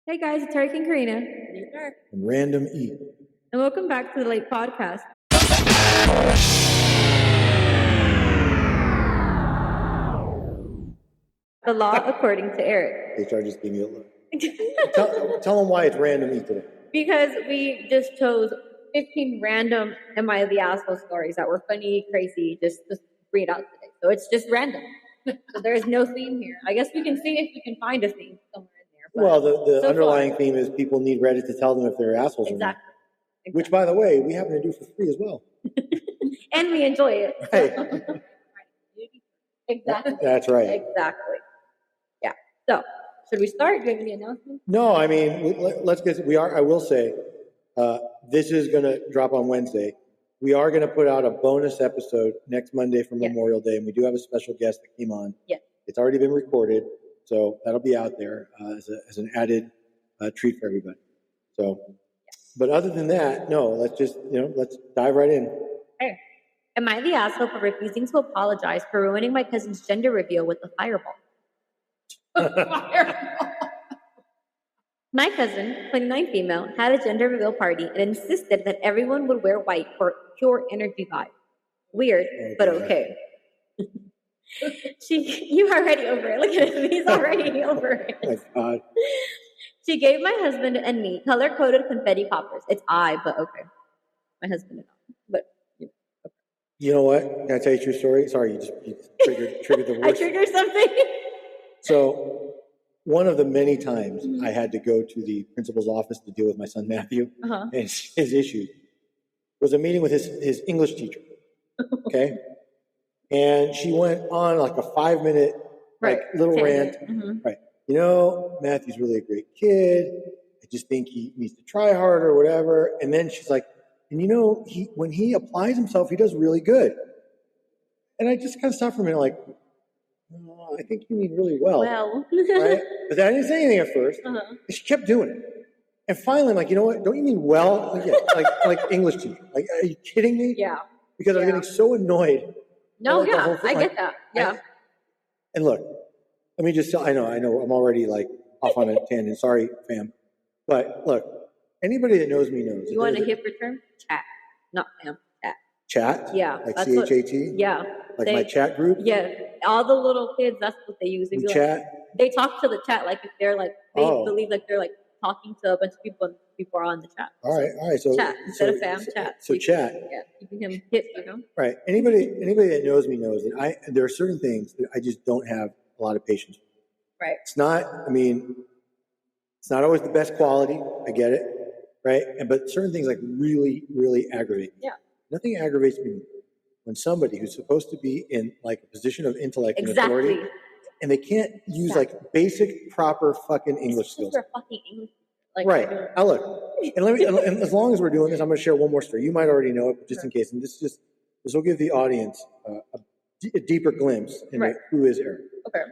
Hey guys, it's Eric and Karina. And Random E. And welcome back to the Late Podcast. The law according to Eric. HR just gave me a look. tell them why it's Random E today. Because we just chose 15 random Am I the Asshole stories that were funny, crazy, just read out today. So it's just random. So there's no theme here. I guess we can see if we can find a theme somewhere in there. Well, the underlying theme is people need Reddit to tell them if they're assholes or not. Exactly. Which, by the way, we happen to do for free as well. And we enjoy it. Right. Exactly. That's right. Exactly. Yeah. So, should we start? Do you have any announcements? No, I mean, let's get. I will say, this is going to drop on Wednesday. We are going to put out a bonus episode next Monday for Memorial Day, and we do have a special guest that came on. Yes. It's already been recorded, so that'll be out there as an added treat for everybody. So, but other than that, no. Let's dive right in. Okay. Am I the asshole for refusing to apologize for ruining my cousin's gender reveal with a fireball? My cousin, 29 female, had a gender reveal party and insisted that everyone would wear white for pure energy vibe. Weird, but okay. You already over it. Look at him. He's already over it. Oh my God. She gave my husband and me color-coded confetti poppers. It's but okay. My husband and I. But, okay. You know what? Can I tell you a true story? Sorry, you triggered the worst. I triggered something? So, one of the many times I had to go to the principal's office to deal with my son Matthew and his issues was a meeting with his English teacher. Okay? And she went on like a 5-minute little rant. Right. You know, Matthew's really a great kid. I just think he needs to try harder or whatever. And then she's like, and you know, when he applies himself, he does really good. And I just kind of stopped for a minute like, oh, I think you mean really well. Right? But I didn't say anything at first. And she kept doing it. And finally, I'm like, you know what? Don't you mean well? Like English teacher. Like, are you kidding me? Yeah. Because I'm getting so annoyed. No, I get that. Yeah. And look, let me just tell, I know, I'm already like off on a tangent. Sorry, fam. But look, anybody that knows me knows. You want a hipper term? Chat. Not fam. Chat. Chat? Yeah. Like CHAT? Yeah. Like my chat group? Yeah. All the little kids, that's what they use. Chat? They talk to the chat like if they're like, they believe like they're like talking to a bunch of people and people are on the chat. All right. So chat instead of fam, chat. So chat. Yeah, keeping him hit, you know? Right. Anybody that knows me knows that there are certain things that I just don't have a lot of patience with. Right. It's not always the best quality. I get it. Right. But certain things like really, really aggravate me. Yeah. Nothing aggravates me when somebody who's supposed to be in like a position of intellect and authority, and they can't use like basic, proper fucking English skills. Fucking English. Like, right. Now look, and as long as we're doing this, I'm going to share one more story. You might already know it, but just in case, and this will give the audience a deeper glimpse into who is Eric. Okay.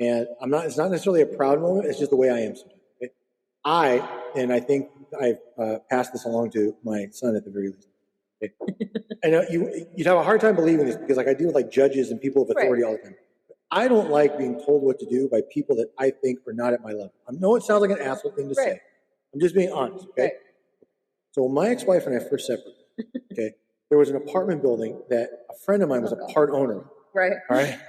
And it's not necessarily a proud moment. It's just the way I am sometimes. Okay? I think I've passed this along to my son at the very least. Okay? I know you'd have a hard time believing this because like I deal with like judges and people of authority all the time. I don't like being told what to do by people that I think are not at my level. I know it sounds like an asshole thing to say. I'm just being honest, okay? Right. So when my ex-wife and I first separated, okay, there was an apartment building that a friend of mine was a part owner of. Right. All right.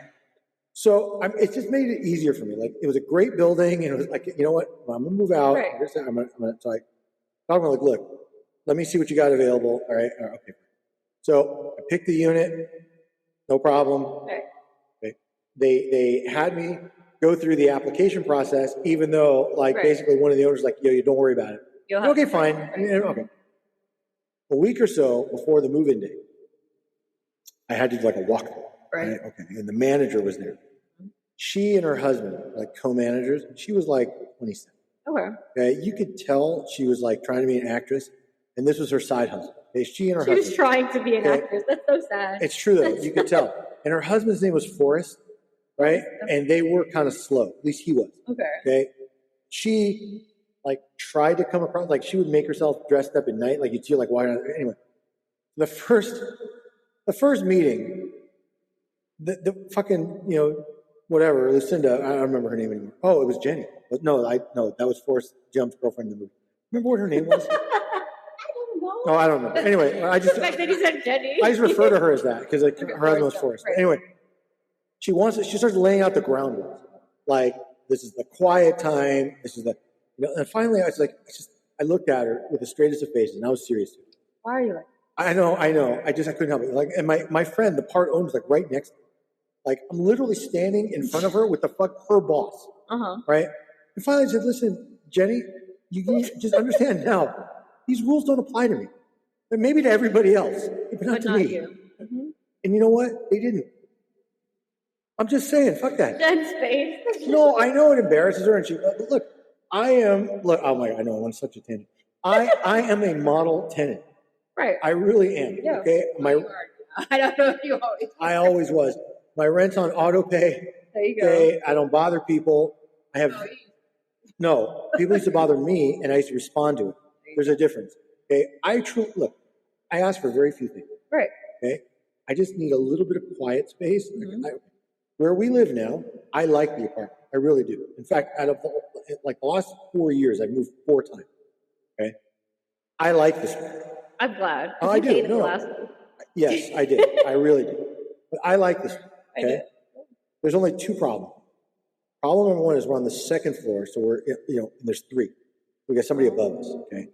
So it just made it easier for me. Like it was a great building, and it was like, you know what? I'm gonna move out. Right. I'm gonna so I talk about like, look, let me see what you got available. All right. Okay. So I picked the unit, no problem. Right. Okay. They had me go through the application process, even though basically one of the owners was like, yo, you don't worry about it. Okay, fine. Okay. A week or so before the move-in date, I had to do like a walkthrough. Right. Okay. And the manager was there. She and her husband, like co-managers, she was like 27. Okay. You could tell she was like trying to be an actress, and this was her side hustle. Okay. She was trying to be an actress. That's so sad. It's true though. You could tell. And her husband's name was Forrest. Right? And they were kind of slow. At least he was. Okay. She like tried to come across, like she would make herself dressed up at night, like you'd see like why not. Anyway, the first meeting, the fucking, whatever, Lucinda, I don't remember her name anymore. Oh, it was Jenny. But no, that was Forrest Gump's girlfriend in the movie. Remember what her name was? I don't know. No, I don't remember. Anyway, I that he said Jenny. I just refer to her as that because like, her husband was Forrest. Right. Anyway, she starts laying out the ground rules. Like, this is the quiet time. This is the, and finally I looked at her with the straightest of faces and I was serious. Why are you like? I know. I couldn't help it. Like, and my friend, the part owner, was like right next to me. Like, I'm literally standing in front of her with her boss. Right? And finally I said, listen, Jenny, you just understand now, these rules don't apply to me. And maybe to everybody else, but not to me. You. Mm-hmm. And you know what? They didn't. I'm just saying, fuck that. Jen's face. No, I know it embarrasses her. And she, look, oh my God, I know, I'm on such a tangent. I am a model tenant. Right. I really am. Yeah. Okay. I don't know if you always. I always was. My rent's on auto pay. There you go. Okay. I don't bother people. No, people used to bother me and I used to respond to it. There's a difference. Okay. I ask for very few things. Right. Okay. I just need a little bit of quiet space. Mm-hmm. Where we live now, I like the apartment. I really do. In fact, out of the last 4 years, I've moved 4 times. Okay. I like this one. I'm glad. Oh, I do. No. Yes, I did. I really did. But I like this one. Okay. There's only 2 problems. Problem number 1 is we're on the 2nd floor, so we're and there's 3. We got somebody above us. Okay.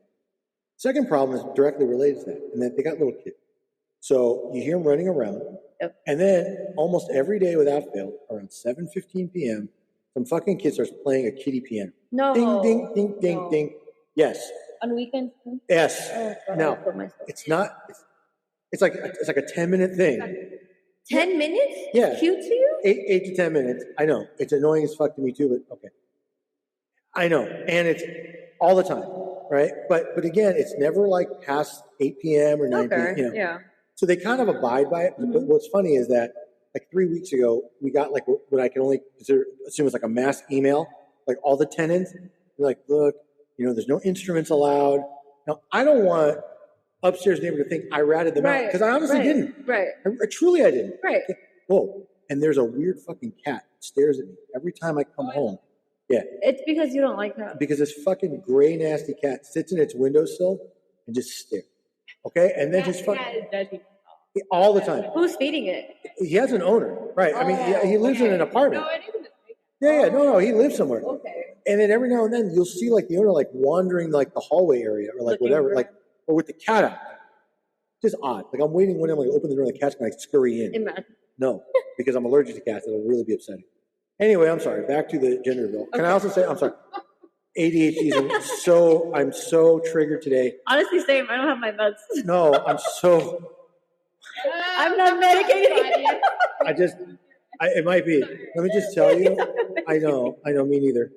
Second problem is directly related to that, and that they got little kids. So you hear them running around, and then almost every day without fail, around 7:15 p.m., some fucking kid starts playing a kiddie piano. No. Ding, ding, ding, ding, ding. Yes. On weekends? Yes. No, it's not. It's like a 10-minute thing. 10 minutes? Yeah. Cute to you? 8 to 10 minutes. I know. It's annoying as fuck to me too, but okay. I know. And it's all the time, right? But again, it's never like past 8 p.m. or 9 p.m. Yeah. So they kind of abide by it. Mm-hmm. But what's funny is that like 3 weeks ago, we got like what I can only assume is like a mass email, like all the tenants. They're like, look, there's no instruments allowed. Now, I don't want upstairs neighbor to think I ratted them out because I honestly didn't. Right. I truly I didn't. Right. Whoa. And there's a weird fucking cat that stares at me every time I come home. Yeah. It's because you don't like that. Because this fucking gray, nasty cat sits in its windowsill and just stares. Okay? And then just fucking all the time. Who's feeding it? He has an owner. Right. I mean, he lives in an apartment. No, he lives somewhere. Okay. And then every now and then you'll see like the owner like wandering like the hallway area or like whatever, like or with the cat out. Just odd. Like I'm waiting when I'm like open the door and the cat's gonna like scurry in. Imagine. No, because I'm allergic to cats. It'll really be upsetting. Anyway, I'm sorry. Back to the gender reveal. Can I also say I'm sorry? ADHD is I'm so triggered today. Honestly, same. I don't have my meds. No, I'm not medicated. It might be. Let me just tell you. I know, me neither.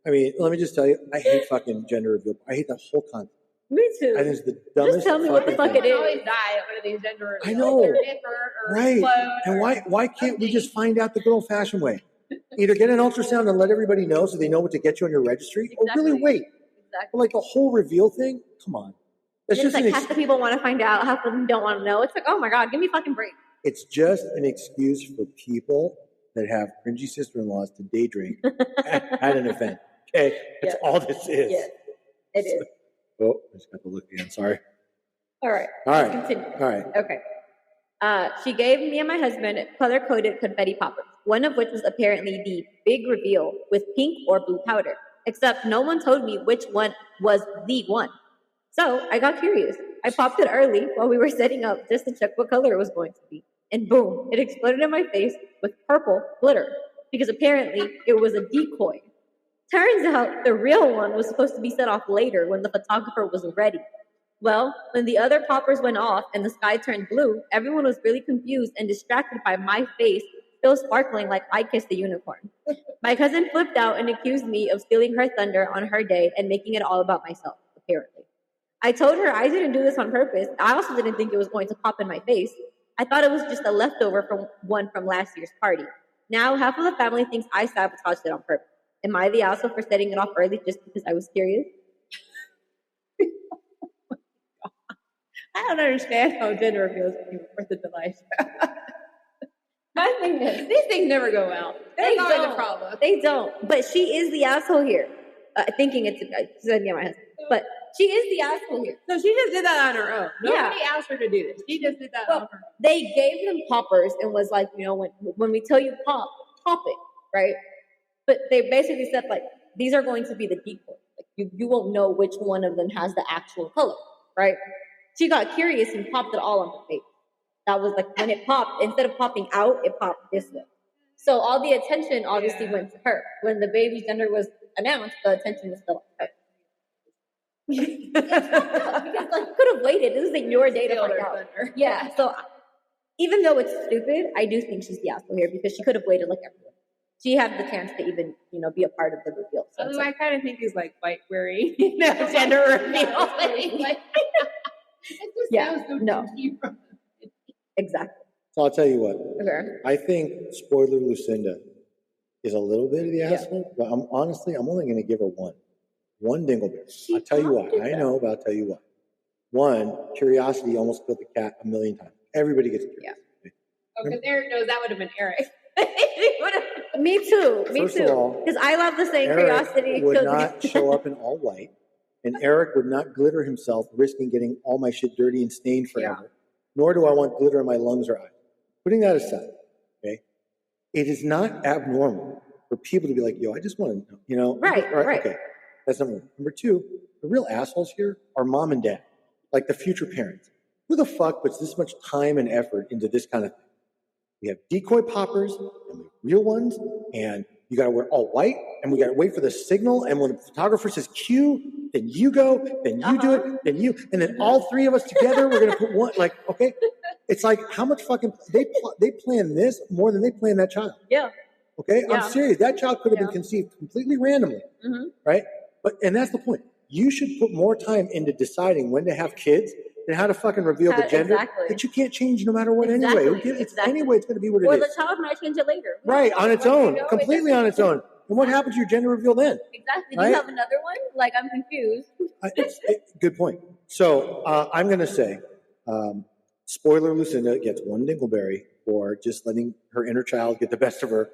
I mean, let me just tell you, I hate fucking gender reveal. I hate that whole concept. Me too. I think it's the dumbest. Just tell me what the fuck it is. I always die at one of these gender I know. or Right. And or why can't we just find out the good old fashioned way? Either get an ultrasound and let everybody know so they know what to get you on your registry, or really wait. Exactly. But like the whole reveal thing, come on. That's It's just like half the people want to find out, half of them don't want to know. It's like, oh my God, give me a fucking break. It's just an excuse for people that have cringy sister-in-laws to day drink at an event. Okay? That's all this is. Yeah, it is. Oh, I just got to look again. Sorry. All right. All right. Continue. All right. Okay. She gave me and my husband color-coded confetti poppers, one of which was apparently the big reveal with pink or blue powder, except no one told me which one was the one. So I got curious. I popped it early while we were setting up just to check what color it was going to be. And boom, it exploded in my face with purple glitter because apparently it was a decoy. Turns out the real one was supposed to be set off later when the photographer was ready. Well, when the other poppers went off and the sky turned blue, everyone was really confused and distracted by my face still sparkling like I kissed a unicorn. My cousin flipped out and accused me of stealing her thunder on her day and making it all about myself, apparently. I told her I didn't do this on purpose. I also didn't think it was going to pop in my face. I thought it was just a leftover from last year's party. Now half of the family thinks I sabotaged it on purpose. Am I the asshole for setting it off early just because I was curious? I don't understand how gender reveals can be worth it to life. My thing is, These things never go well. They That's always don't. a problem. they don't. But she is the asshole here. Thinking it's yeah, my husband. But she is the asshole here. So she just did that on her own. Yeah. Nobody asked her to do this. She just did that on her own. They gave them poppers and was like, when we tell you pop it, right? But they basically said like, these are going to be the decoy. Like you won't know which one of them has the actual color, right? She got curious and popped it all on her face. That was like when it popped, instead of popping out, it popped this way. So all the attention obviously went to her. When the baby's gender was announced, the attention was still on her. Because like, you could have waited. This isn't your day to Steal find their out. thunder. Yeah. So even though it's stupid, I do think she's the asshole here because she could have waited like everyone. She had the chance to even, be a part of the reveal. So Although it's I like, kind of think he's like white wearing gender reveal. Like, it just Yeah, sounds so no. cheap. exactly. So I'll tell you what. Okay. I think spoiler Lucinda is a little bit of the asshole, but I'm only going to give her one dingleberry. I'll tell you why. I know, but I'll tell you why. One, curiosity almost killed the cat 1,000,000 times. Everybody gets curious. Because Eric knows that would have been Eric. Me too. First of all, Because I love the saying Eric curiosity would kills not the show up in all white, and Eric would not glitter himself, risking getting all my shit dirty and stained forever. Nor do I want glitter in my lungs or eyes. Putting that aside, okay, it is not abnormal for people to be like, "Yo, I just want to know," Right. Okay, that's number one. Number two, the real assholes here are mom and dad, like the future parents. Who the fuck puts this much time and effort into this kind of thing? We have decoy poppers and we have real ones, and you got to wear all white, and we got to wait for the signal. And when the photographer says cue, then you go, then you do it, then you, and then all three of us together, we're gonna put one. Like, okay, it's like how much fucking they plan this more than they plan that child. Yeah. Okay, Yeah. I'm serious. That child could have been conceived completely randomly, right? And that's the point. You should put more time into deciding when to have kids than how to fucking reveal the gender that you can't change no matter what anyway. Anyway, it's going to be what it is. Or the child might change it later. Right, on its own, completely on its own. And what happens to your gender reveal then? Exactly. Do Right? you have another one? Like, I'm confused. Good point. So I'm going to say, spoiler Lucinda gets one dingleberry for just letting her inner child get the best of her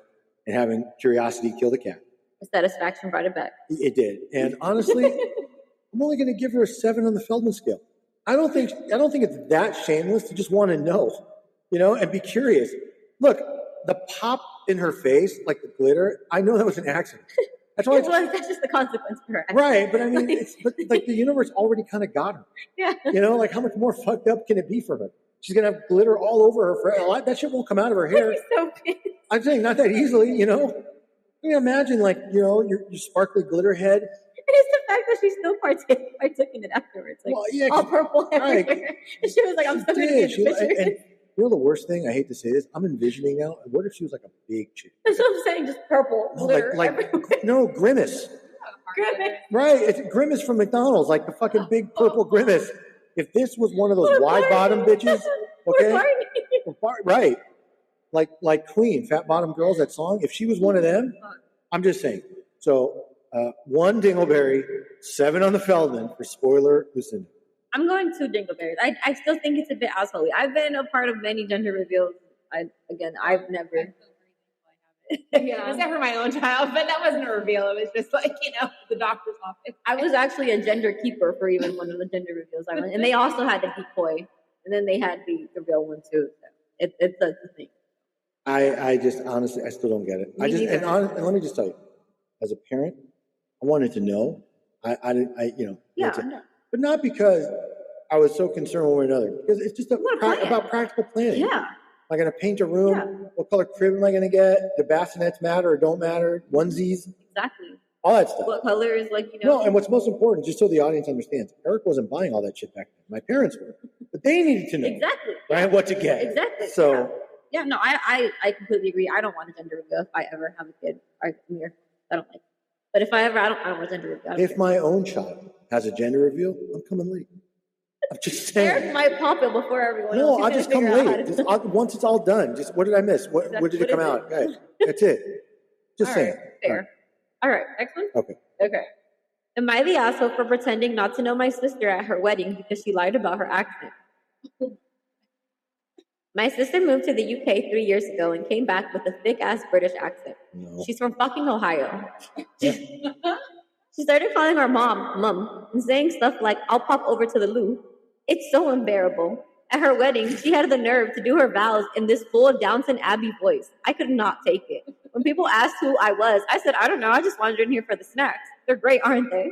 and having curiosity kill the cat. The satisfaction brought it back. It did. And honestly, I'm only going to give her a 7 on the Feldman scale. I don't think it's that shameless to just want to know, and be curious. Look, the pop in her face, like the glitter, I know that was an accident. That's why That's just the consequence for her. right, but I mean, but like the universe already kind of got her. Yeah. Like how much more fucked up can it be for her? She's gonna have glitter all over her forever. That shit won't come out of her hair. So pissed. I'm saying not that easily, Can you imagine, like, your sparkly glitter head? It's the fact that she still partook in it afterwards. Like, Well, yeah, all purple right. everywhere. And she was like, I'm so going to She get did. the picture. And the worst thing, I hate to say this, I'm envisioning now, what if she was like a big chick? That's what I'm saying, just purple No, glitter like everywhere. no, Grimace. Grimace. Right, it's Grimace from McDonald's, like the fucking big purple Grimace. If this was one of those wide bottom bitches, okay, right, like Queen, fat bottom girls, that song. If she was one of them, I'm just saying. So 1 dingleberry, 7 on the Feldman for spoiler Lucinda. I'm going 2 dingleberries. I still think it's a bit assholey. I've been a part of many gender reveals. I've never. Yeah, except for my own child, but that wasn't a reveal. It was just like, the doctor's office. I was actually a gender keeper for even one of the gender reveals I went, and they also had the decoy, and then they had the real one too. So it's a thing. I just honestly, I still don't get it. And let me just tell you, as a parent, I wanted to know. But not because I was so concerned one way or another, because it's just about practical planning. Yeah. Am I going to paint a room? Yeah. What color crib am I going to get? Do bassinets matter or don't matter? Onesies? Exactly. All that stuff. What colors, No, and what's most important, just so the audience understands, Eric wasn't buying all that shit back then. My parents were. But they needed to know. Exactly. Right? What to get. Exactly. So. Yeah, no, I completely agree. I don't want a gender reveal if I ever have a kid. I don't like it. But if I don't want a gender reveal. If my own child has a gender reveal, I'm coming late. I'm just saying. Eric might pop it before everyone else. No, I'll just come late. Once it's all done. Just what did I miss? What did it come out? Okay, that's it. Just saying. Fair. All right, next one? Okay. Am I the asshole for pretending not to know my sister at her wedding because she lied about her accent? My sister moved to the UK 3 years ago and came back with a thick-ass British accent. No. She's from fucking Ohio. She started calling our mom, and saying stuff like, I'll pop over to the loo. It's so unbearable. At her wedding, she had the nerve to do her vows in this full Downton Abbey voice. I could not take it. When people asked who I was, I said, I don't know, I just wandered in here for the snacks. They're great, aren't they?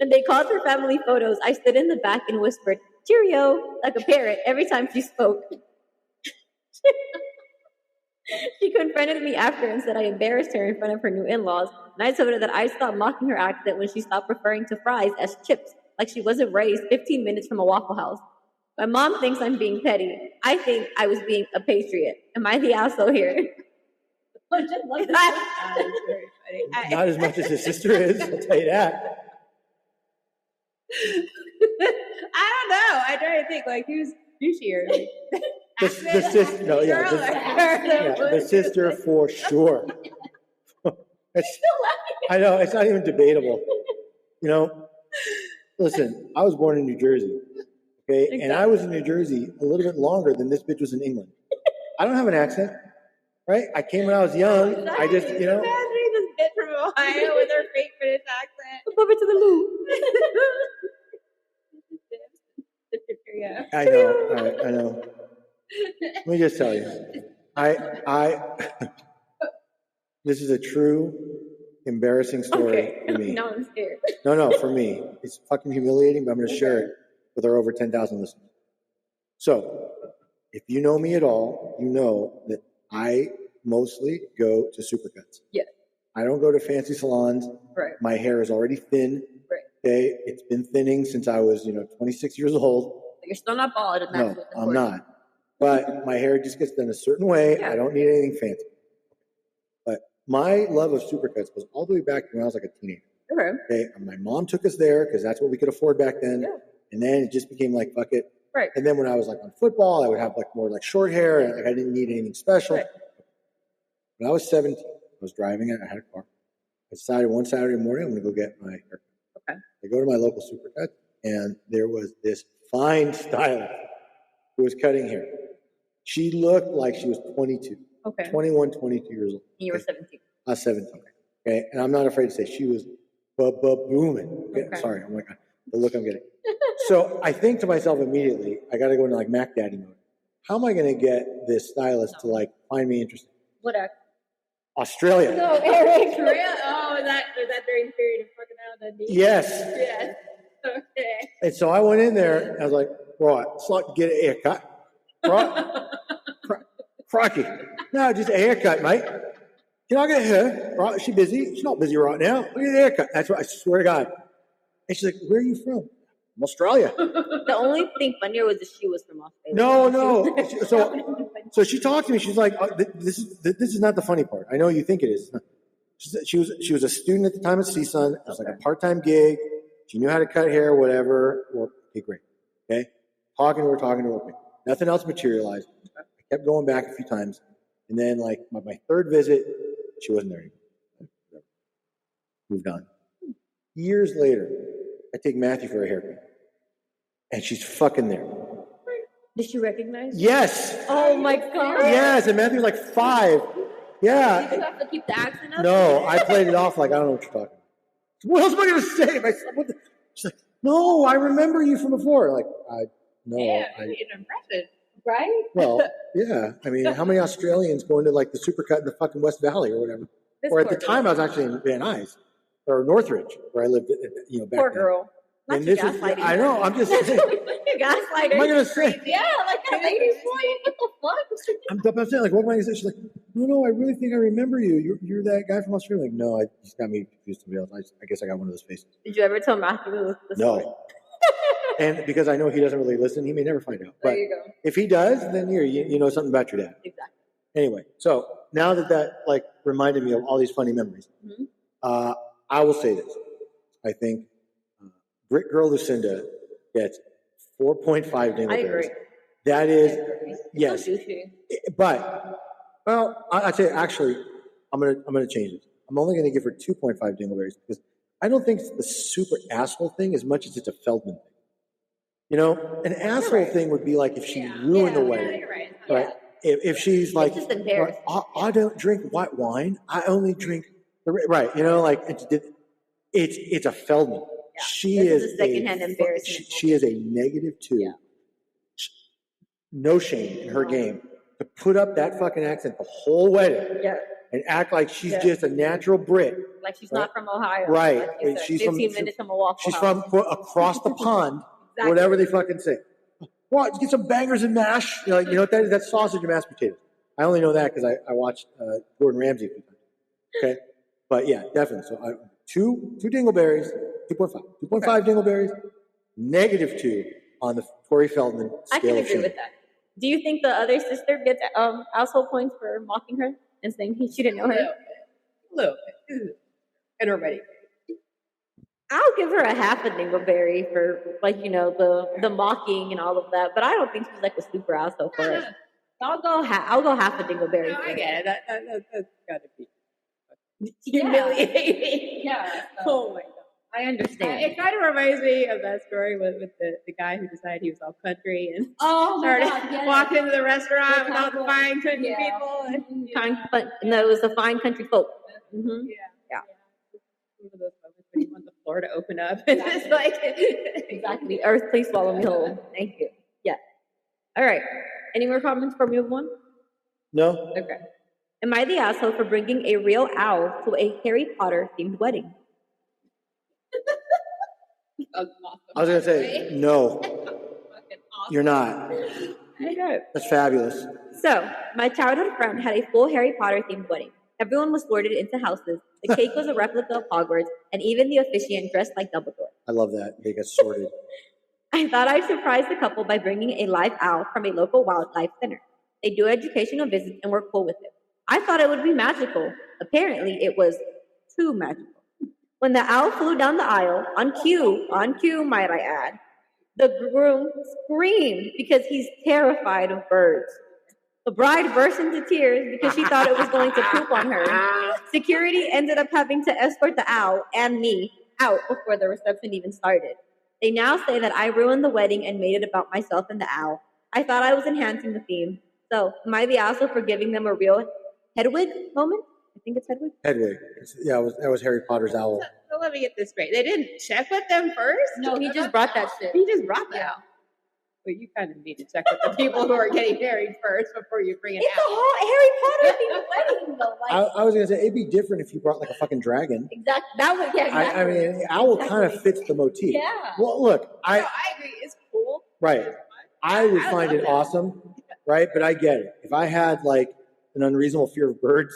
When they called for family photos, I stood in the back and whispered, cheerio, like a parrot every time she spoke. She confronted me after and said I embarrassed her in front of her new in-laws, and I told her that I stopped mocking her accent when she stopped referring to fries as chips, like she wasn't raised 15 minutes from a Waffle House. My mom thinks I'm being petty. I think I was being a patriot. Am I the asshole here? I just love that. It's very funny. Not as much as his sister is, I'll tell you that. I don't know. I try to think like who's douchier. Like, The sister, no, yeah, the sister for sure. I know, it's not even debatable. You know, listen, I was born in New Jersey, okay? Exactly. And I was in New Jersey a little bit longer than this bitch was in England. I don't have an accent, right? I came when I was young. I just, you know. Imagine this bitch from Ohio with her fake British accent. Over to the loo. Yeah. I know. Let me just tell you, this is a true embarrassing story for me. Now I'm scared. No, for me. It's fucking humiliating, but I'm going to share it with our over 10,000 listeners. So, if you know me at all, you know that I mostly go to supercuts. Yes. I don't go to fancy salons. Right. My hair is already thin. Right. Okay, it's been thinning since I was, 26 years old. You're still not bald, and that's No, what's I'm important. not. But my hair just gets done a certain way. Yeah. I don't need anything fancy. But my love of supercuts goes all the way back to when I was like a teenager. Okay. Okay, and my mom took us there because that's what we could afford back then. Yeah. And then it just became like, fuck it. Right. And then when I was like on football, I would have like more like short hair, and like I didn't need anything special. Right. When I was 17, I was driving it. I had a car. I decided one Saturday morning I'm going to go get my haircut. Okay. I go to my local supercut, and there was this fine stylist who was cutting hair. She looked like she was 22, Okay. 21, 22 years old. And you were 17. I was 17. Okay. And I'm not afraid to say she was booming. Okay. Okay. Sorry. Oh my God. The look I'm getting. So I think to myself immediately, I got to go into like Mac Daddy mode. How am I going to get this stylist to like find me interesting? What act? Australia. No, Eric. Real? Oh, was that during the period of fucking out that deep? Yes. Yes. Okay. And so I went in there and I was like, right, let's not get a haircut. Right? Crikey. No, just a haircut, mate. Can I get her? Right, is she busy? She's not busy right now. Look at the haircut. That's what I swear to God. And she's like, where are you from? From Australia. The only thing funnier was that she was from Australia. No. So she talked to me. She's like, this is not the funny part. I know you think it is. She was a student at the time at CSUN. It was like a part-time gig. She knew how to cut hair, whatever. Okay, great. Okay. Talking to her. Okay. Nothing else materialized. I kept going back a few times. And then like my third visit, she wasn't there anymore. Moved on. Years later, I take Matthew for a haircut. And she's fucking there. Did she recognize? Yes. Oh my God. Yes. And Matthew was like 5. Yeah. Did you have to keep the accent up? No, I played it off like I don't know what you're talking about. What else am I going to say? She's like, no, I remember you from before. Like, no. Yeah, really impressive. Right? Well, yeah. I mean, how many Australians go into like the supercut in the fucking West Valley or whatever? Or at the time, I was actually in Van Nuys or Northridge, where I lived. Back Poor then. girl. Not And you this is, gaslighting I know. I'm just saying. You gaslighter. What am I gonna say? Yeah, like that lady's like, what the fuck? I'm saying, like, what am I gonna say? She's like, no, I really think I remember you. You're that guy from Australia. Like, no, he's got me confused to be honest. I guess I got one of those faces. Did you ever tell Matthew the story? No. And because I know he doesn't really listen, he may never find out. But There you go. if he does, then you know something about your dad. Exactly. Anyway, so now that like reminded me of all these funny memories, Mm-hmm. I will say this. I think Brit Girl Lucinda gets 4.5 dingleberries. I agree. That is, It's yes. so douchey. But, well, I'd say actually, I'm gonna change it. I'm only gonna give her 2.5 dingleberries because I don't think it's the super asshole thing as much as it's a Feldman thing. You know, an asshole right. thing would be like if she ruined the wedding, You're right. right? If she's like, just embarrassing. I don't drink white wine. I only drink right. You know, like it's a Feldman. Yeah. She This is is a secondhand embarrassment. She is a -2. Yeah. No shame in her game to put up that fucking accent the whole wedding Yeah. and act like she's just a natural Brit. Like she's not from Ohio. Right. Like She's 15 minutes from Milwaukee. She's from across the pond, Exactly. whatever they fucking say. Well, get some bangers and mash. You know what that is? That's sausage and mashed potatoes. I only know that because I watched Gordon Ramsay a few times. Okay. But yeah, definitely. So two dingleberries, 2.5. 2.5 dingleberries, -2 on the Corey Feldman scale I can of agree shame. with that. Do you think the other sister gets household points for mocking her and saying she didn't know her? A little bit. And her wedding. I'll give her a half a dingleberry for the mocking and all of that, but I don't think she's like a super asshole for it. I'll go half a dingleberry. No, for I it. get it. That's gotta be Yeah. humiliating. Yeah. Oh my god. I understand. It kind of reminds me of that story with the guy who decided he was all country and Oh my started God, yes. walking into the restaurant The with all the couple. fine country Yeah. people. And, No, it was the fine country folk. Mm-hmm. Yeah. Yeah. One of those moments when you want the floor to open up. It's just like Exactly. Earth, please swallow me whole. Thank you. Yeah. All right. Any more comments before we move on? No? Okay. Am I the asshole for bringing a real owl to a Harry Potter themed wedding? Awesome. I was going to say, no, you're not. Okay. That's fabulous. So, my childhood friend had a full Harry Potter themed wedding. Everyone was sorted into houses. The cake was a replica of Hogwarts, and even the officiant dressed like Dumbledore. I love that. They get sorted. I thought I'd surprise the couple by bringing a live owl from a local wildlife center. They do educational visits and were cool with it. I thought it would be magical. Apparently, it was too magical. When the owl flew down the aisle, on cue, might I add, the groom screamed because he's terrified of birds. The bride burst into tears because she thought it was going to poop on her. Security ended up having to escort the owl and me out before the reception even started. They now say that I ruined the wedding and made it about myself and the owl. I thought I was enhancing the theme. So, am I the asshole for giving them a real Hedwig moment? I think it's Hedwig. Hedwig. That was Harry Potter's owl. So let me get this straight. They didn't check with them first? No, he just brought that shit. He just brought that. Well, you kind of need to check with the people who are getting married first before you bring it It's out. a whole Harry Potter themed wedding, though. Like, I was going to say, it'd be different if you brought like a fucking dragon. exactly. That would, yeah, exactly. I mean, the owl kind of fits the motif. Yeah. Well, look, No, I agree. It's cool. right. I would I find love it that. awesome, right? But I get it. If I had like an unreasonable fear of birds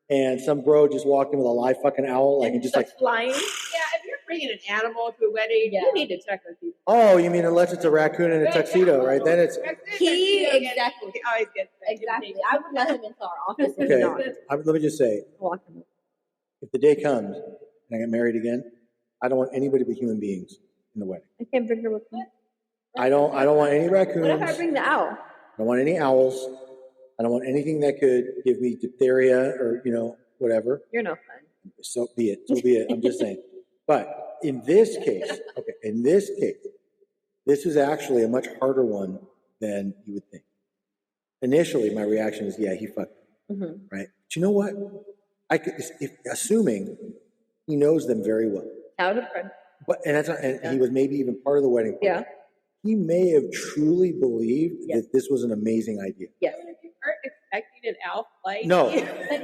and some bro just walked in with a live fucking owl, like, and just like, flying. Yeah, if you're bringing an animal to a wedding, Yeah. you need to check with people. oh, you mean unless it's a raccoon in a tuxedo, right? Then it's, Exactly. He always gets that Exactly. invitation. I would let him into our office if okay. not. Let me just say, Walk him. if the day comes and I get married again, I don't want anybody but human beings in the wedding. I can't bring her with me. I don't want any raccoons. What if I bring the owl? I don't want any owls. I don't want anything that could give me diphtheria or, whatever. You're no fun. So be it. So be it. I'm just saying. But in this case, this is actually a much harder one than you would think. Initially, my reaction is, yeah, he fucked me, right? But you know what? Assuming he knows them very well. Childhood friend. But and he was maybe even part of the wedding party. Yeah. He may have truly believed that this was an amazing idea. Yes. You aren't expecting an owl flight. No,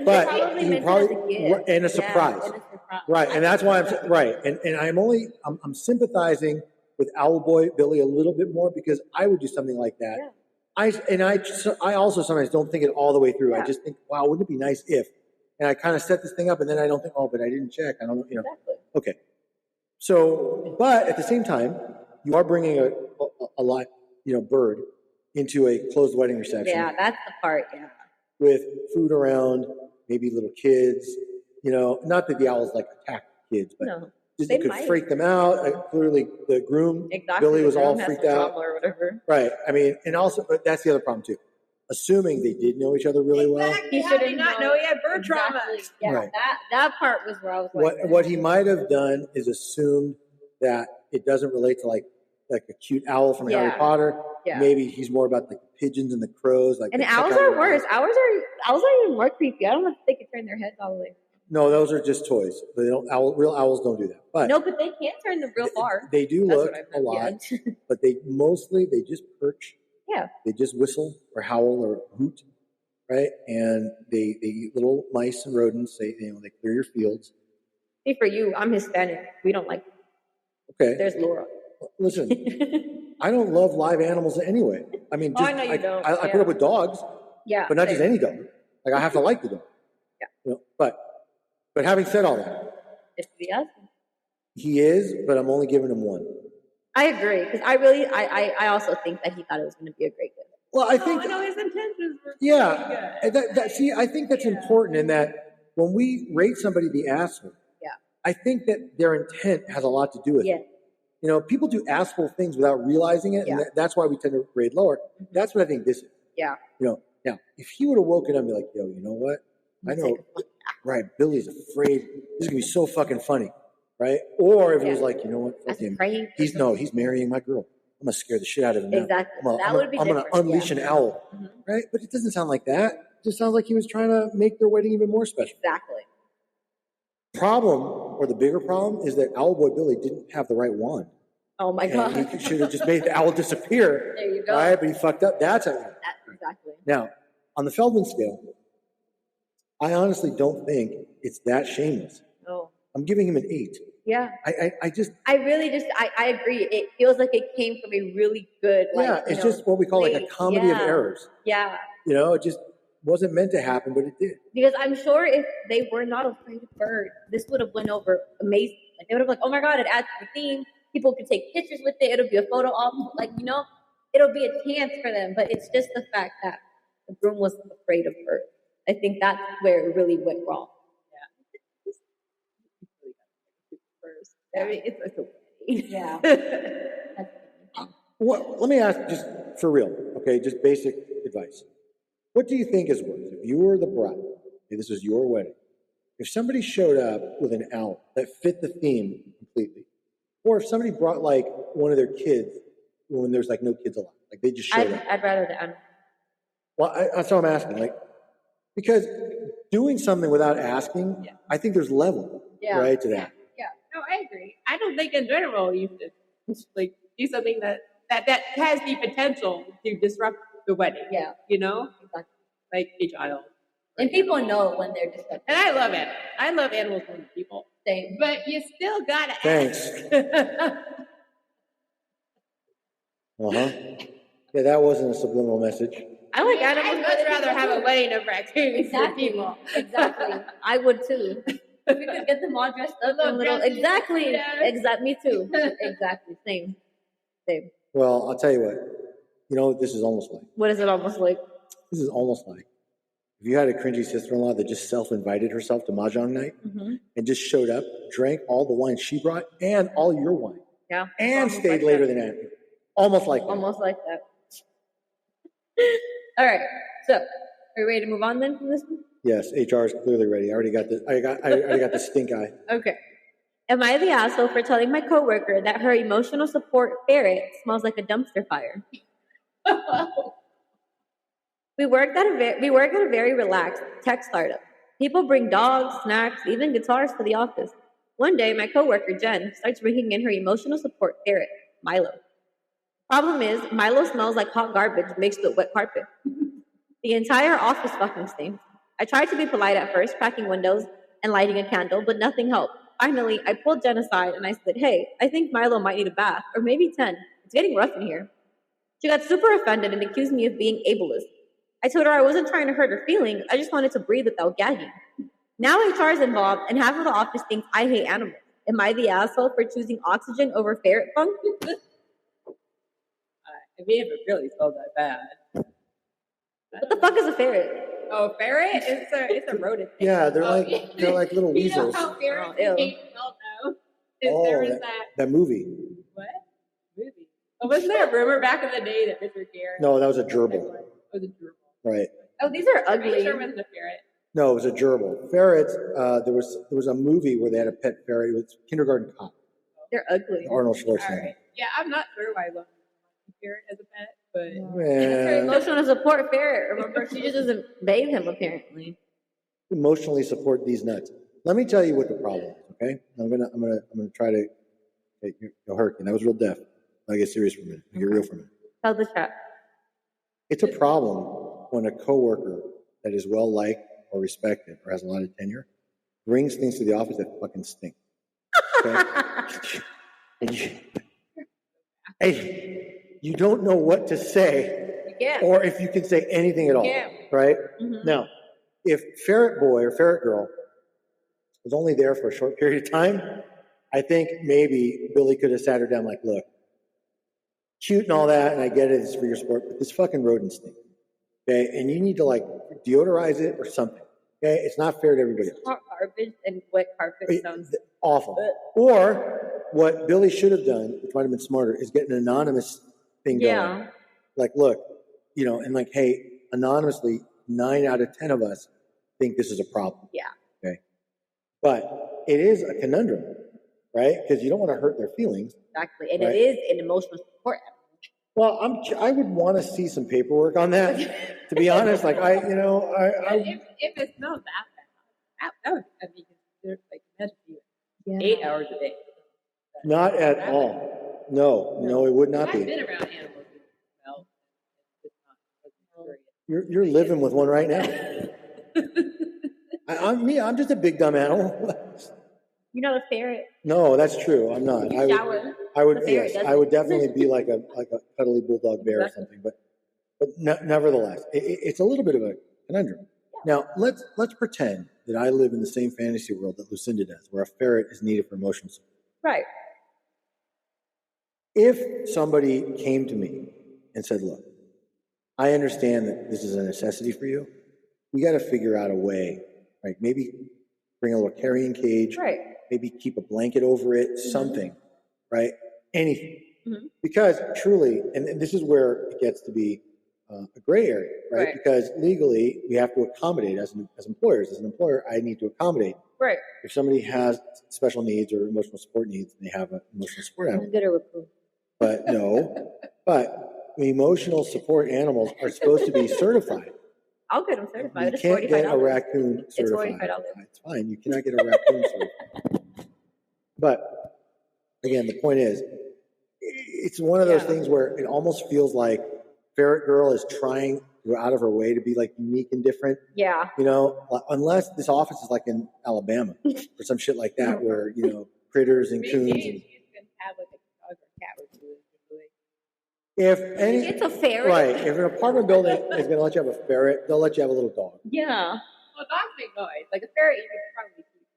but probably he meant it probably as a gift. and a surprise, Yeah, and a surprise. right? And that's why I'm sympathizing with Owl Boy Billy a little bit more because I would do something like that. Yeah. I also sometimes don't think it all the way through. Yeah. I just think, wow, wouldn't it be nice if? And I kind of set this thing up, and then I don't think, oh, but I didn't check. I don't, Exactly. Okay. So, but at the same time, you are bringing a live, bird into a closed wedding reception. Yeah, that's the part. Yeah. With food around, maybe little kids. Not that the owls like attack kids, but No. just They it could might. freak them out. Clearly, the groom Exactly. Billy was The all groom has freaked some out. trauma or whatever. Right. I mean, and also, but that's the other problem too. Assuming they did know each other really well. Exactly. He How should did he not know he had bird trauma? Exactly. Yeah, Right. that part was where I was like, What he might have done is assumed that it doesn't relate to like like a cute owl from Harry Yeah. Potter. Yeah. Maybe he's more about like the pigeons and the crows. Like And they check owls out are your worse. house. Owls are even more creepy. I don't know if they can turn their heads all the way. No, those are just toys. They don't. Real owls don't do that. But No, but they can turn them real far. they do That's look what I a meant, lot, yeah. but they just perch. Yeah. They just whistle or howl or hoot, right? And they eat little mice and rodents. They clear your fields. See, for you, I'm Hispanic. We don't like. Okay. There's Laura. Listen, I don't love live animals anyway. I mean, just, I know you don't. I put up with dogs, Yeah. but not just any dog. Like I have to like the dog. Yeah. You know, but having said all that, It's the us. he is, but I'm only giving him one. I agree because I also think that he thought it was going to be a great gift. Well, I think, no, his intentions were yeah, good. see, I think that's important in that when we rate somebody the asshole, Yeah. I think that their intent has a lot to do with Yeah. it. You know, people do asshole things without realizing it, and Yeah. that's why we tend to grade lower. That's what I think this is. Yeah. You know, now, if he would have woken up and be like, yo, you know what? I know, right, Billy's afraid. This is going to be so fucking funny, right? Or if he was like, you know what? Fuck That's him. praying. He's marrying my girl. I'm going to scare the shit out of him now. Exactly. I'm Would be going to different, unleash yeah. an owl, right? But it doesn't sound like that. It just sounds like he was trying to make their wedding even more special. Exactly. Problem, or the bigger problem, is that Owlboy Billy didn't have the right wand. Oh my God. And he should have just made the owl disappear. There you go. Right? But he fucked up. That's how. Exactly. Now, on the Feldman scale, I honestly don't think it's that shameless. No. I'm giving him an 8. Yeah. I agree. It feels like it came from a really good, it's just what we call like a comedy of errors. Yeah. You know, it just wasn't meant to happen, but it did. Because I'm sure if they were not afraid of birds, this would have went over amazing. Like they would have like, oh my God, it adds to the theme. People could take pictures with it. It'll be a photo op. Like, you know, it'll be a chance for them. But it's just the fact that the groom was afraid of birds. I think that's where it really went wrong. I mean, it's a Yeah. Well, let me ask, just for real, okay, just basic advice. What do you think is worse? If you were the bride, okay, this was your wedding, if somebody showed up with an owl that fit the theme completely, or if somebody brought like one of their kids when there's like no kids alive, like they just showed up. I'd rather the animal. Well, that's what I'm asking, like, because doing something without asking, I think there's level, right, to that. Yeah, no, I agree. I don't think in general you should like do something that has the potential to disrupt the wedding. Yeah. You know? Exactly. Like a child. And people know when they're just like, And I love it. I love animals more than people. Same. But you still gotta Thanks. ask. Yeah, that wasn't a subliminal message. I like animals. I'd much rather have a wedding of raccoons than people. Exactly. I would too. If we could get them all dressed up in little. Exactly. Exactly. Me too. Exactly. Same. Well, I'll tell you what. You know what this is almost like? What is it almost like? This is almost like if you had a cringy sister-in-law that just self-invited herself to Mahjong night and just showed up, drank all the wine she brought and all your wine. Yeah. And stayed later than Anthony. Almost like that. Almost like that. All right. So, are we ready to move on then from this one? Yes, HR is clearly ready. I already got the stink eye. Okay. Am I the asshole for telling my coworker that her emotional support ferret smells like a dumpster fire? We work at a very relaxed tech startup. People bring dogs, snacks, even guitars to the office. One day, my coworker Jen starts bringing in her emotional support ferret, Milo. Problem is, Milo smells like hot garbage mixed with wet carpet. The entire office fucking stinks. I tried to be polite at first, cracking windows and lighting a candle, but nothing helped. Finally, I pulled Jen aside and I said, hey, I think Milo might need a bath, or maybe 10. It's getting rough in here. She got super offended and accused me of being ableist. I told her I wasn't trying to hurt her feelings, I just wanted to breathe without gagging. Now HR is involved and half of the office thinks I hate animals. Am I the asshole for choosing oxygen over ferret funk? I mean, if it really smells that bad. What the fuck is a ferret? Oh, ferret? It's a rodent. Yeah, they're like little You know weasels. how ferrets Ew. hate smell though? There was that movie. What? Movie? Oh, wasn't there a rumor back in the day that Richard Gere? No, that was a gerbil. It was a gerbil. Right. Oh, these are I'm pretty ugly. sure it wasn't a ferret. No, it was a gerbil. Ferrets. There was a movie where they had a pet ferret. It was Kindergarten Cop. They're ugly. Arnold All Schwarzenegger. right. Yeah, I'm not sure why I love a ferret as a pet, but It's her Yeah. emotional support ferret. Remember, she just doesn't bathe him apparently. Emotionally support these nuts. Let me tell you what the problem is. Okay, I'm gonna try to. Hey, you'll hurricane. That was real deaf. I'll get serious for a minute. I'll get real for a minute. Tell the chat. It's a problem when a coworker that is well liked or respected or has a lot of tenure brings things to the office that fucking stink. Okay? Hey, you don't know what to say, You can't. or if you can say anything at all, can't. right? Mhm. Now, if ferret boy or ferret girl was only there for a short period of time, I think maybe Billy could have sat her down like, look, cute and all that, and I get it, it's for your sport, but this fucking rodent stink. Okay, and you need to like deodorize it or something. Okay, it's not fair to everybody else. Hot garbage and wet carpet sounds Awful. Or what Billy should have done, which might have been smarter, is get an anonymous thing going. Like, look, you know, and like, hey, anonymously, 9 out of 10 of us think this is a problem. Yeah. Okay. But it is a conundrum, right? Because you don't want to hurt their feelings. Exactly. And Right. it is an emotional support. Well, I would want to see some paperwork on that. To be honest, like I if it smells that bad, that would I mean, there's like imagine you Yeah. 8 hours a day. not at all. No, it would not I've be. been around animals who smell. It's not. You're living with one right now. I'm just a big dumb animal. You know, the ferret. No, that's true. I'm not. You shower. I would The ferret yes, does I would it. definitely be like a cuddly bulldog bear or Exactly. something. But nevertheless, it's a little bit of a conundrum. Now let's pretend that I live in the same fantasy world that Lucinda does, where a ferret is needed for emotional support. Right. If somebody came to me and said, "Look, I understand that this is a necessity for you. We got to figure out a way, right? Maybe bring a little carrying cage, Right. maybe keep a blanket over it, something, right? Anything." Mhm. Because truly, and this is where it gets to be a gray area, right? Right. Because legally, we have to accommodate as employers. As an employer, I need to accommodate. Right. If somebody has special needs or emotional support needs, they have an emotional support animal. Good or reproved. But no, but emotional support animals are supposed to be certified. I'll get them certified. You It's can't get a $45. raccoon certified. $45. It's fine. You cannot get a raccoon certified. But again, the point is, it's one of those things where it almost feels like Ferret Girl is trying to go out of her way to be like unique and different. Yeah. You know, unless this office is like in Alabama or some shit like that, where you know critters and Maybe coons. you And, can have like a dog or a cat or two. if any, It's a ferret. right? If an apartment building is going to let you have a ferret, they'll let you have a little dog. Yeah. Well, dogs make noise. Like a ferret, you can probably keep.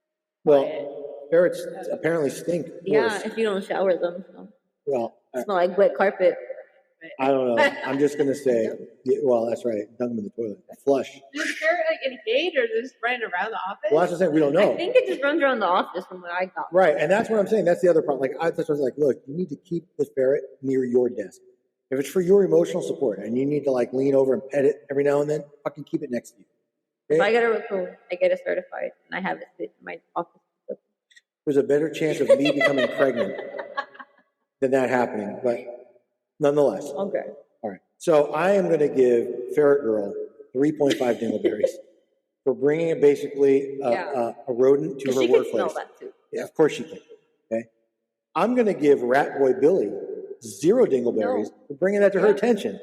Well, ferrets apparently stink Yeah. worse. If you don't shower them. So. Well, Smell like wet carpet. I don't know. I'm just going to say, yeah, well, that's right. Dunk them in the toilet. Flush. Is the ferret like in a cage or is it just running around the office? Well, that's what I'm saying. We don't know. I think it just runs around the office from what I got. Right. And that's what I'm saying. That's the other problem. Like, that's what I was like, look, you need to keep the ferret near your desk. If it's for your emotional support and you need to like lean over and pet it every now and then, fucking keep it next to you. If Okay? I get a raccoon, I get it certified, and I have it sit in my office. There's a better chance of me becoming pregnant than that happening. But nonetheless. Okay. All right. So I am going to give Ferret Girl 3.5 dingleberries for bringing basically a rodent to her She can workplace. smell that too. Yeah, of course she can. Okay. I'm going to give Rat Boy Billy 0 dingleberries for bringing that to her attention.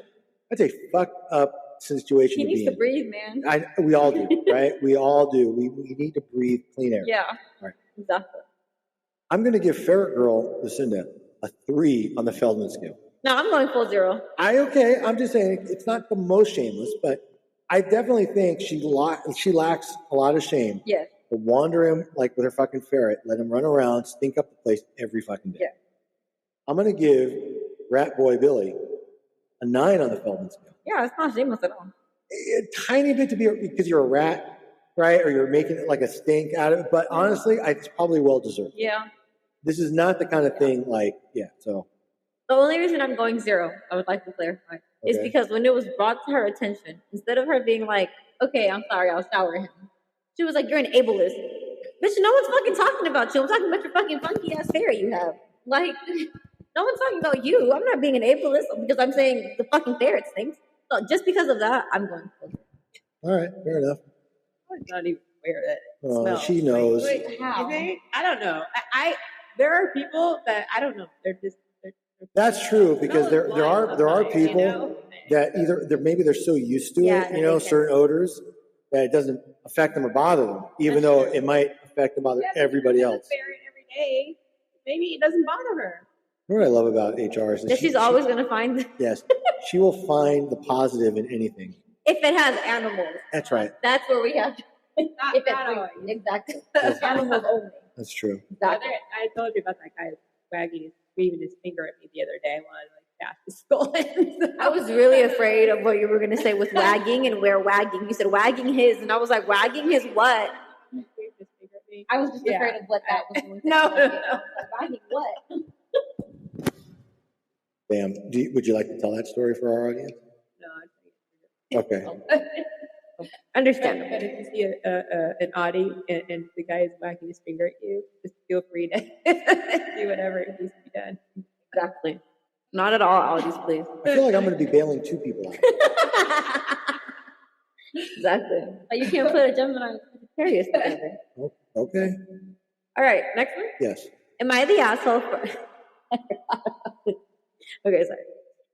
That's a fucked up situation He to be needs to in. breathe, man. We all do, right? We all do. We need to breathe clean air. Yeah. Right. Exactly. I'm going to give Ferret Girl Lucinda a 3 on the Feldman scale. No, I'm going full 0. I'm just saying it's not the most shameless, but I definitely think she lacks a lot of shame Yes. to wander him like with her fucking ferret, let him run around, stink up the place every fucking day. Yeah. I'm going to give Rat Boy Billy a 9 on the Feldman scale. Yeah, it's not shameless at all. A tiny bit because you're a rat, right? Or you're making it like a stink out of it. But honestly, it's probably well deserved. Yeah. This is not the kind of thing like, so. The only reason I'm going 0, I would like to clarify, is Okay. because when it was brought to her attention, instead of her being like, okay, I'm sorry, I'll shower him, she was like, you're an ableist. Bitch, no one's fucking talking about you. I'm talking about your fucking funky ass ferret you have. Like, no one's talking about you. I'm not being an ableist because I'm saying the fucking ferret stinks. So just because of that, I'm going to. All right, fair enough. I'm not even aware that it smells. She knows. Wait, how? You think? I don't know. There are people that I don't know. They're just. That's true because there are sometimes, people you know? that either maybe they're so used to Yeah, it, you know, certain odors that it doesn't affect them or bother them, even though it might affect and bother everybody else. Ferret every day. Maybe it doesn't bother her. You know what I love about HR is that She's always going to find. Yes, she will find the positive in anything. If it has animals. That's right. That's where we have to. Not always. Exactly. Animals only. That's true. Exactly. I told you about that guy waving his finger at me the other day. I wanted to dash his skull in. I was really afraid of what you were going to say with wagging and where wagging. You said wagging his, and I was like, wagging his what? Waved his finger at me. I was just afraid of what that was going to No. say. Like, wagging what? Damn. Would you like to tell that story for our audience? No, Okay. Understandable. But if you see an Audi and the guy is whacking his finger at you, just feel free to do whatever needs to be done. Exactly. Not at all, Audis, please. I feel like I'm going to be bailing two people out. Exactly. Like you can't put a Gemini and Sagittarius together. Okay. All right, next one. Yes. Am I the asshole for... Okay, sorry.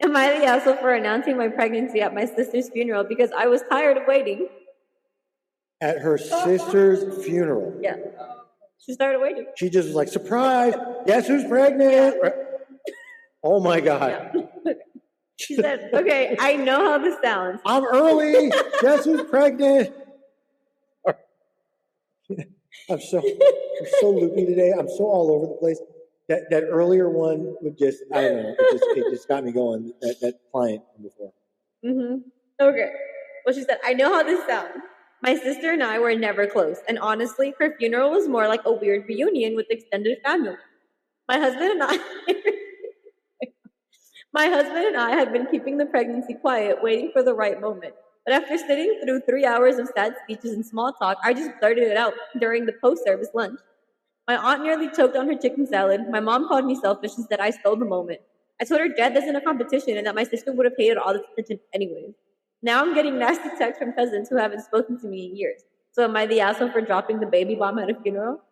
Am I the asshole for announcing my pregnancy at my sister's funeral because I was tired of waiting? At her sister's funeral. Yeah. She started waiting. She just was like, surprise, guess who's pregnant? Oh my God. Yeah. She said, okay, I know how this sounds. I'm early. Guess who's pregnant? I'm so loopy today. I'm so all over the place. That earlier one would just, I don't know, it just got me going, that client from before. Mm-hmm. Okay. Well, she said, I know how this sounds. My sister and I were never close, and honestly, her funeral was more like a weird reunion with extended family. My husband and I had been keeping the pregnancy quiet, waiting for the right moment. But after sitting through 3 hours of sad speeches and small talk, I just blurted it out during the post-service lunch. My aunt nearly choked on her chicken salad. My mom called me selfish and said I stole the moment. I told her death isn't a competition and that my sister would have hated all this attention anyways. Now I'm getting nasty texts from cousins who haven't spoken to me in years. So am I the asshole for dropping the baby bomb at a funeral?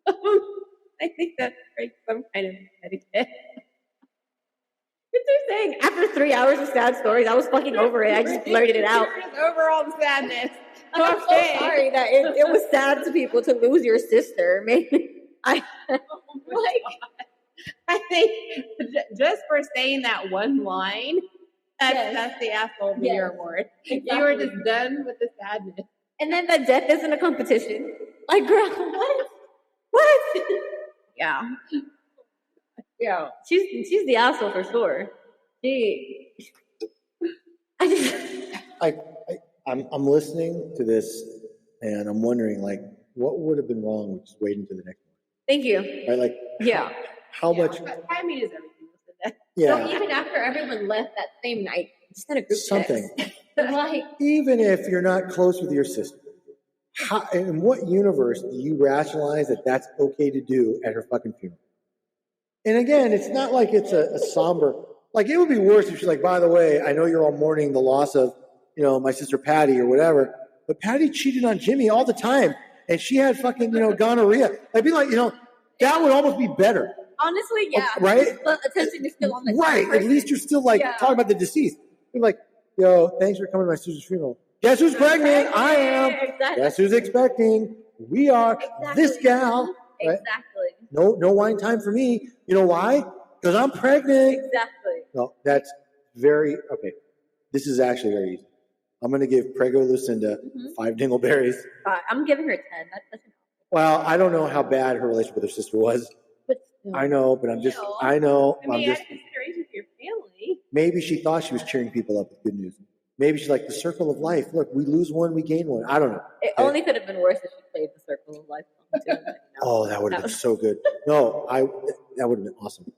I think that breaks some kind of etiquette. What you're saying? After 3 hours of sad stories, I was fucking over it. I just blurted it out. Over all the sadness. I'm so sorry that it was sad to people to lose your sister. Maybe I think just for saying that one line, that's the asshole of the year award. Exactly. You were just done with the sadness. And then that death isn't a competition. Like, girl, what? What? Yeah. Yeah. She's the asshole for sure. I'm listening to this and I'm wondering, like, what would have been wrong with just waiting to the next one? Thank you. Right? Like, Yeah. how much? But timing is everything. Yeah. So even after everyone left that same night, just had a group Something. text. Like, Even if you're not close with your sister, in what universe do you rationalize that that's okay to do at her fucking funeral? And again, it's not like it's a somber, like it would be worse if she's like, by the way, I know you're all mourning the loss of, my sister Patty or whatever, but Patty cheated on Jimmy all the time and she had fucking, gonorrhea. I'd be like, that would almost be better. honestly, yeah. Right? But attention is still on the Right. At least you're still talking about the deceased. You're like, yo, thanks for coming to my sister's funeral. Guess who's pregnant? I am. Exactly. Guess who's expecting? We are. Exactly. This gal. Right? Exactly. No wine time for me. You know why? Because I'm pregnant. Exactly. No, that's okay. This is actually very easy. I'm going to give Prego Lucinda 5 dingleberries. I'm giving her 10. That's enough. Well, I don't know how bad her relationship with her sister was. But still. I know, but I'm just, I know. I mean, I'm just, add consideration for your family. maybe she thought she was cheering people up with good news. Maybe she's like, the circle of life. Look, we lose one, we gain one. I don't know. It only could have been worse if she played the circle of life song too. Oh, that would have been so good. No, that would have been awesome.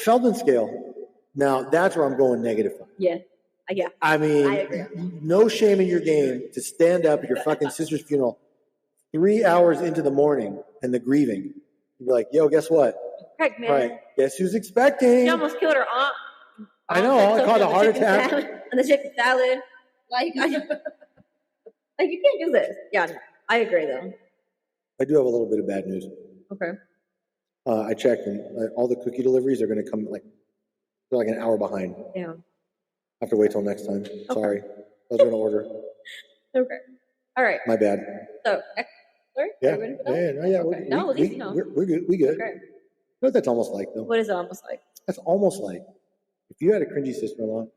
Feldman scale. Now, that's where I'm going -5. Yeah. Yeah. I mean, I agree. no shame in your game to stand up at your fucking sister's funeral 3 hours into the morning and the grieving, You'd be like, yo, guess what? Pregnant. Right. Guess who's expecting? She almost killed her aunt. I know. I caught a heart attack. And the chicken salad. Like, like you can't do this. Yeah, no, I agree though. I do have a little bit of bad news. Okay. I checked, and all the cookie deliveries are going to come they're like an hour behind. Yeah. I have to wait till next time. Sorry. I was going to order. Okay. All right. My bad. So, sorry? Yeah. Are you ready for that? Yeah. Okay. No, it was easy, no. We're good. We good. Okay. You know what that's almost like, though? What is it almost like? That's almost like if you had a cringy sister-in-law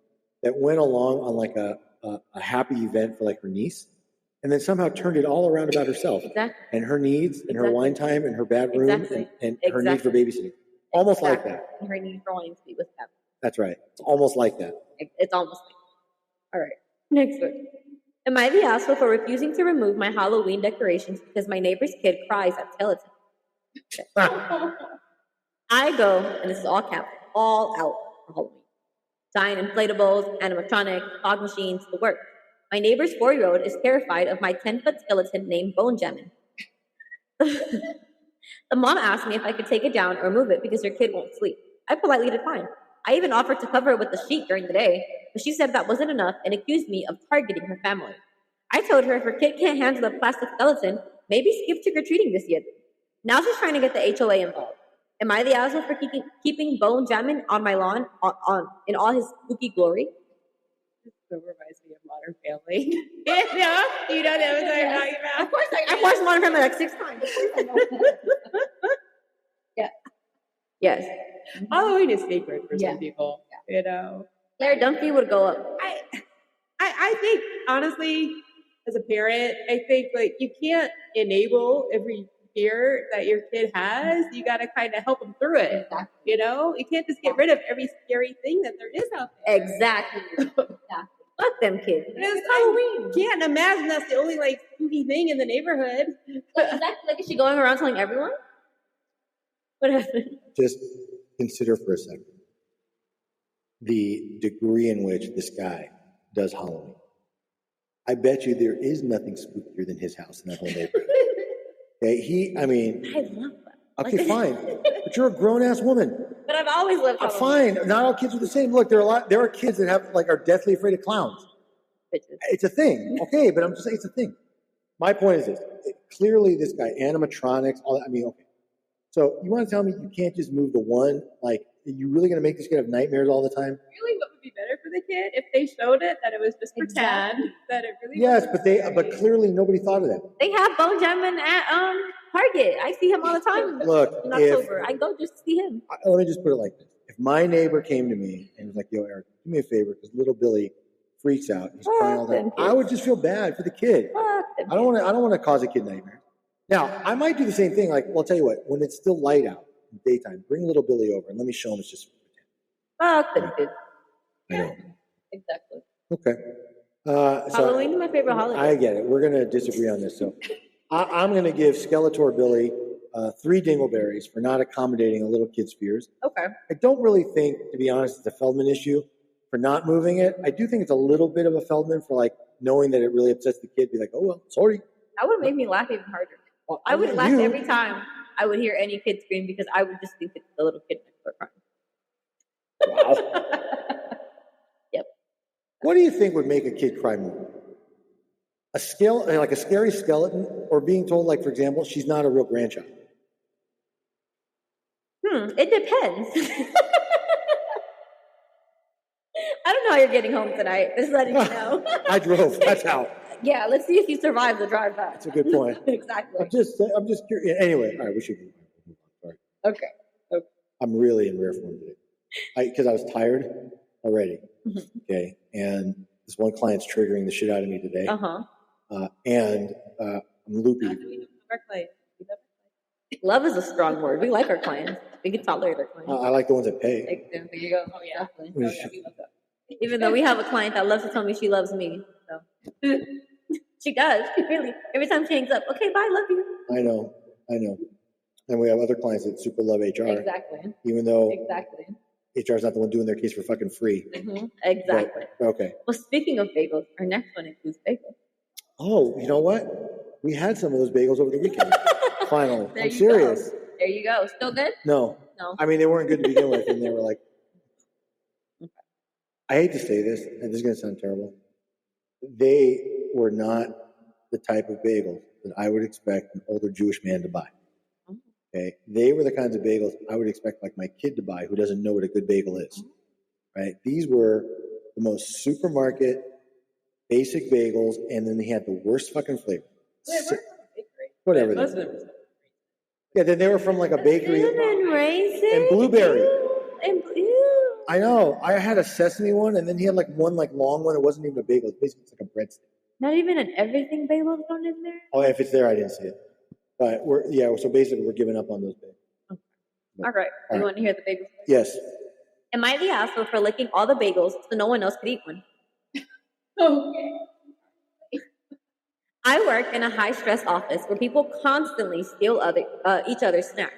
that went along on like a happy event for like her niece, and then somehow turned it all around about herself Exactly. and her needs and her wine time and her bad room and her need for babysitting. Almost like that. And her need for wanting to be with them. That's right. It's almost like that. It's almost like that. All right. Next one. Am I the asshole for refusing to remove my Halloween decorations because my neighbor's kid cries at skeleton? I go, and this is all caps, all out for Halloween. Giant inflatables, animatronics, fog machines, the works. My neighbor's 4-year-old is terrified of my 10-foot skeleton named Bone Jammin'. The mom asked me if I could take it down or move it because her kid won't sleep. I politely declined. I even offered to cover it with a sheet during the day, but she said that wasn't enough and accused me of targeting her family. I told her if her kid can't handle a plastic skeleton, maybe skip trick-or-treating this year. Now she's trying to get the HOA involved. Am I the asshole for keeping Bone Jammin' on my lawn in all his spooky glory? So reminds me of Modern Family. You know that was what I'm talking about. Of course, I watched Modern Family like 6 times. Yeah. Yes. Halloween is sacred for Yeah. some people. You know. Claire Dunphy would go up. I think honestly, as a parent, I think like you can't enable every fear that your kid has. You got to kind of help them through it. Exactly. You know, you can't just get rid of every scary thing that there is out there. Exactly. Fuck them kids. It's Halloween. Can't imagine that's the only like spooky thing in the neighborhood. Like, is she going around telling everyone? What happened? Just consider for a second the degree in which this guy does Halloween. I bet you there is nothing spookier than his house in that whole neighborhood. Okay, I love that. Okay, fine. But you're a grown-ass woman. But I've always loved Halloween. Fine. Not all kids are the same. Look, there are kids that are deathly afraid of clowns. Bitches. It's a thing. Okay, but I'm just saying it's a thing. My point is this. Clearly, this guy, animatronics, all that. I mean, okay. So you want to tell me you can't just move the one? Like, are you really going to make this kid have nightmares all the time? Really, what would be better for the kid if they showed it that it was just pretend, that it really Yes, wasn't but clearly nobody thought of that. They have Bone Jammin' at Target. I see him all the time. Look, in October. I go just to see him. Let me just put it like this. If my neighbor came to me and was like, yo, Eric, do me a favor, because little Billy freaks out. He's crying all the time. I would just feel bad for the kid. I don't want to cause a kid nightmares. Now, I might do the same thing. Like, well, I'll tell you what, when it's still light out in daytime, bring little Billy over and let me show him it's just Fuck them kids. I know. Exactly. Okay. Halloween is my favorite holiday. I get it. We're going to disagree on this. So I'm going to give Skeletor Billy 3 dingleberries for not accommodating a little kid's fears. Okay. I don't really think, to be honest, it's a Feldman issue for not moving it. I do think it's a little bit of a Feldman for like knowing that it really upsets the kid. Be like, oh, well, sorry. That would make me laugh even harder. Well, I would laugh every time I would hear any kid scream because I would just think it's the little kid next door crying. Wow. Yep. What do you think would make a kid cry more? A scary skeleton, or being told, like, for example, she's not a real grandchild? It depends. I don't know how you're getting home tonight. Just letting you know. I drove. That's how. Yeah, let's see if you survive the drive back. That's a good point. Exactly. I'm just curious. Anyway, all right, we should move on. Sorry. Okay. I'm really in rare form today. Because I was tired already. Okay. And this one client's triggering the shit out of me today. And I'm loopy. Love is a strong word. We like our clients. We can tolerate our clients. I like the ones that pay. There you go. Oh, yeah. We should- Even though we have a client that loves to tell me she loves me. So. She does. She really. Every time she hangs up, okay, bye, love you. I know. And we have other clients that super love HR. Exactly. Even though Exactly. HR is not the one doing their case for fucking free. Exactly. But, okay. Well, speaking of bagels, our next one includes bagels. Oh, you know what? We had some of those bagels over the weekend. Finally. There I'm you serious. go. There you go. Still good? No. No. I mean, they weren't good to begin with, and they were like, I hate to say this, and this is going to sound terrible. They were not the type of bagels that I would expect an older Jewish man to buy. Okay, they were the kinds of bagels I would expect like my kid to buy who doesn't know what a good bagel is. Right? These were the most supermarket basic bagels, and then they had the worst fucking flavor. Whatever. Yeah, then they were from like a bakery. Cinnamon raisin. And blueberry. Ew. I know. I had a sesame one, and then he had like one like long one. It wasn't even a bagel. It's basically like a breadstick. Not even an everything bagel thrown in there? Oh, if it's there, I didn't see it. But so basically we're giving up on those bagels. Okay. All right. You want to hear the bagels? Yes. Am I the asshole for licking all the bagels so no one else could eat one? Okay. I work in a high-stress office where people constantly steal each other's snacks.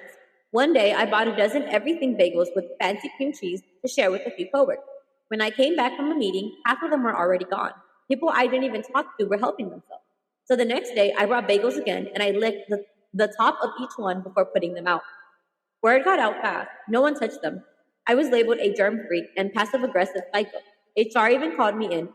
One day, I bought a dozen everything bagels with fancy cream cheese to share with a few coworkers. When I came back from the meeting, half of them were already gone. People I didn't even talk to were helping themselves. So the next day, I brought bagels again, and I licked the top of each one before putting them out. Word got out fast. No one touched them. I was labeled a germ freak and passive-aggressive psycho. HR even called me in.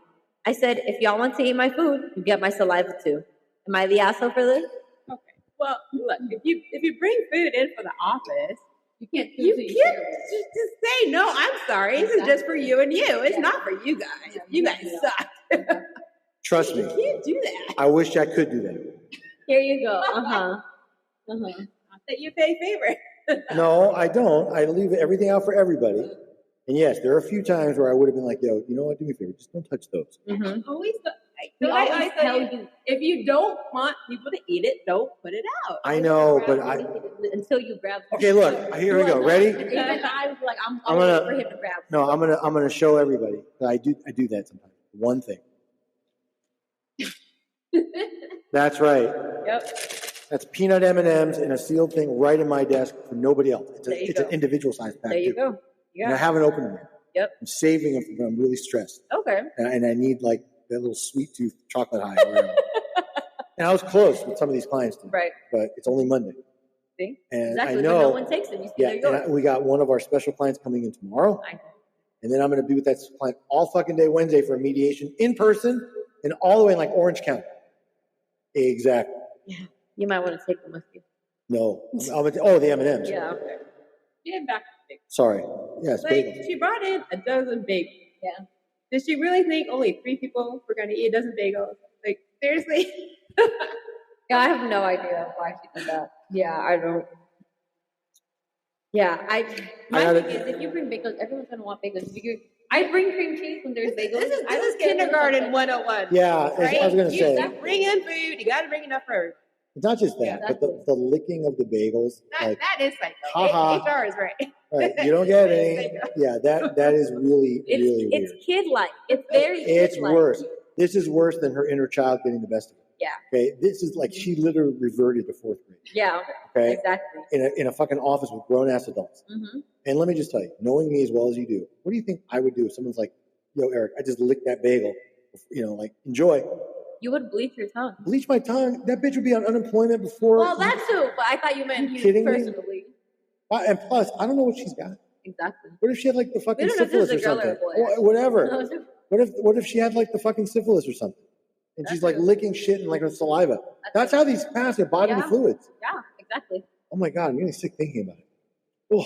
I said, if y'all want to eat my food, you get my saliva too. Am I the asshole for this? Okay. Well, look, if you bring food in for the office, You can't just say no. I'm sorry. This is just for you and you. It's not for you guys. You guys suck. Trust me. You can't do that. I wish I could do that. Here you go. That you pay favor. No, I don't. I leave everything out for everybody. And yes, there are a few times where I would have been like, yo, you know what? Do me a favor. Just don't touch those. Always. We I always tell tell you, if you don't want people to eat it, don't put it out. I know, but until you grab. Okay, look. Here we go. Ready? Even I was like, I'm gonna- waiting for him to grab. No, I'm gonna show everybody. I do that sometimes. One thing. That's right. Yep. That's peanut M&Ms in a sealed thing right in my desk for nobody else. It's an individual size pack. There you too. go. And I Yeah. haven't opened them yet. Yep. I'm saving them for when I'm really stressed. Okay. And I need like that little sweet tooth chocolate high. Or whatever. And I was close with some of these clients today. Right. But it's only Monday. See? And Exactly. I But know. no one takes them. You see, Yeah, they're yours. and we got one of our special clients coming in tomorrow. I know. And then I'm going to be with that client all fucking day Wednesday for a mediation in person and all the way in like Orange County. Exactly. Yeah. You might want to take them with you. No. the M&Ms. Yeah. Okay. Get back. Sorry. Yes, Like, bagels. she brought in a dozen bagels. Yeah. Did she really think only 3 people were going to eat a dozen bagels? Like, seriously? Yeah, I have no idea why she did that. Yeah, I don't. Yeah, my gotta- thing is, if you bring bagels, everyone's gonna want bagels. I bring cream cheese when there's bagels. This I is don't care if kindergarten it's 101. Yeah, Right? I was going to say, You bring in food. You got to bring enough for everyone. it's not just that, Yeah, but the licking of the bagels. Like, That is psycho. Ha-ha. HR is right. right, you don't get any. Yeah, that is really, really it's weird. kid-like. It's very It's kid-like. worse. This is worse than her inner child getting the best of her. Yeah. Okay, this is like she literally reverted to 4th grade. Yeah, Okay, exactly. in a fucking office with grown ass adults. Mm-hmm. And let me just tell you, knowing me as well as you do, what do you think I would do if someone's like, "Yo, Eric, I just licked that bagel. Like enjoy." You would bleach your tongue. Bleach my tongue. That bitch would be on unemployment before. Well, that too, but I thought you meant you kidding me? personally. And plus, I don't know what she's got. Exactly. What if she had like the fucking We don't know if syphilis this or is a girl or a something? boy, Or whatever. What if she had like the fucking syphilis or something? And she's like That's licking shit in like her saliva. That's how these pass their bodily Yeah. fluids. Yeah, exactly. Oh my God, I'm getting sick thinking about it. Oh,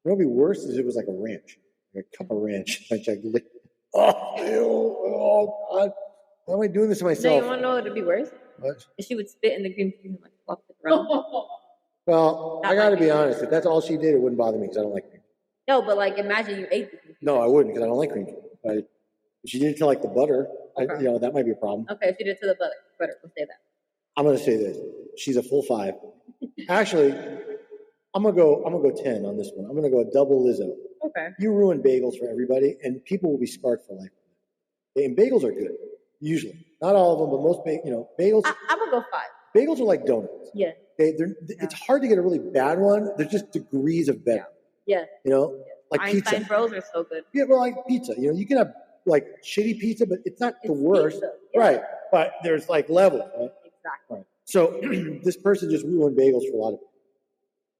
what would be worse is it was like a ranch, like a cup of ranch. Like I licked. Oh, ew, oh God. Why am I doing this to No, myself? you want to know what would be worse? What? If she would spit in the cream cheese and like fluff it around. Well, That I got to might be be- honest. If that's all she did, it wouldn't bother me because I don't like cream. No, but like imagine you ate the cream cheese. No, I wouldn't because I don't like cream cheese. But if she did it to like the butter, Okay. that might be a problem. Okay, she did it to the butter. We'll say that. I'm gonna say this. She's a full 5. Actually, I'm gonna go 10 on this one. I'm gonna go a double Lizzo. Okay. You ruin bagels for everybody, and people will be scarred for life. And bagels are good, usually. Not all of them, but most bagels. I'm gonna go 5. Bagels are like donuts. Yeah. It's hard to get a really bad one. There's just degrees of better. Yeah. Like Einstein pizza. Bros are so good. Yeah, well, like pizza. You can have like shitty pizza, but it's not the It's worst. pizza, yeah. Right. But there's like levels, right? Exactly. Right. So this person just ruined bagels for a lot of people.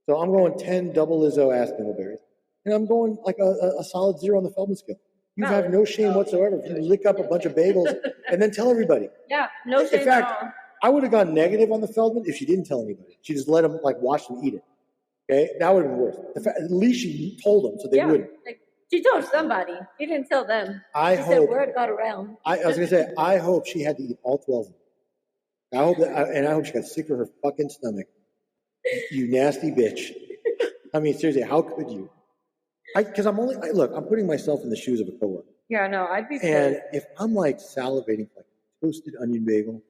So I'm going 10 double Lizzo ass dingleberries. And I'm going like a solid 0 on the Feldman scale. You have no shame whatsoever if you lick up a bunch of bagels and then tell everybody. Yeah, no shame In fact, at all. I would have gone negative on the Feldman if she didn't tell anybody. She just let them like watch them eat it. Okay, that would have been worse. At least she told them so they wouldn't. Like, she told somebody. She didn't tell them. She said word got around. I was gonna say, I hope she had to eat all 12 of them. I hope that, and I hope she got sick to her fucking stomach. You nasty bitch. I mean, seriously, how could you? Because I'm putting myself in the shoes of a coworker. Yeah, no, I'd be And scared. if I'm like salivating for like toasted onion bagel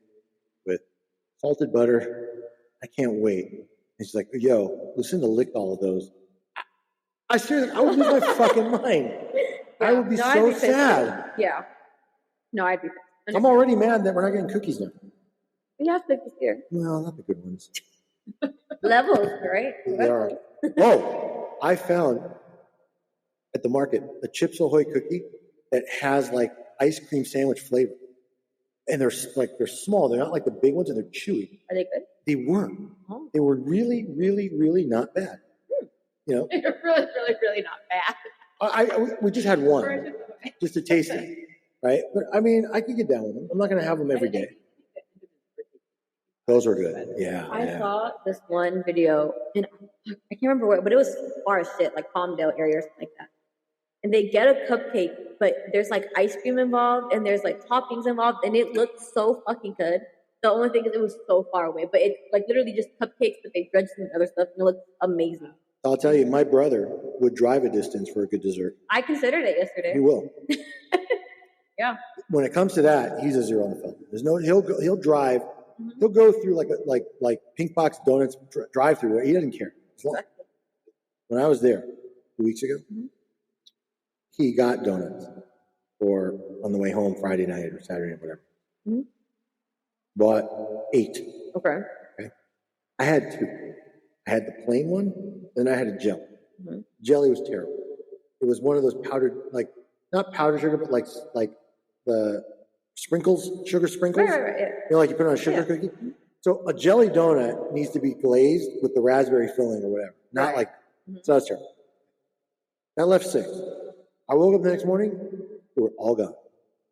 with salted butter, I can't wait. And she's like, yo, Lucinda licked all of those. I seriously, I would lose my fucking mind. I would be so sad. Yeah. No, I'd be pissed. I'm already mad that we're not getting cookies now. We have cookies here. Well, not the good ones. Levels, right? They are. Oh, I found at the market a Chips Ahoy cookie that has like ice cream sandwich flavor. And they're small. They're not like the big ones, and they're chewy. Are they good? They weren't. Oh. They were really, really, really not bad. You know, They're really, really, really not bad. we just had one just to taste it, right? But I mean, I could get down with them. I'm not going to have them every day. Those were good. Yeah. I saw this one video, and I can't remember where, but it was far as shit, like Palmdale area or something like that. And they get a cupcake, but there's like ice cream involved, and there's like toppings involved, and it looked so fucking good. The only thing is it was so far away, but it's like literally just cupcakes, but they dredged some other stuff, and it looked amazing. I'll tell you, my brother would drive a distance for a good dessert. I considered it yesterday. He will. Yeah. When it comes to that, he's a 0 on the Feldman. There's no. He'll drive. Mm-hmm. He'll go through like Pink Box Donuts drive through. He doesn't care. Exactly. When I was there 2 weeks ago, he got donuts or on the way home Friday night or Saturday night, whatever. Mm-hmm. Bought 8. Okay. I had 2. I had the plain one, then I had a jelly. Mm-hmm. Jelly was terrible. It was one of those powdered, like not powdered sugar, but like the sprinkles, sugar sprinkles. Right, yeah. You know, like you put on a sugar cookie. So a jelly donut needs to be glazed with the raspberry filling or whatever. Not like so that's terrible. That left 6. I woke up the next morning, they were all gone.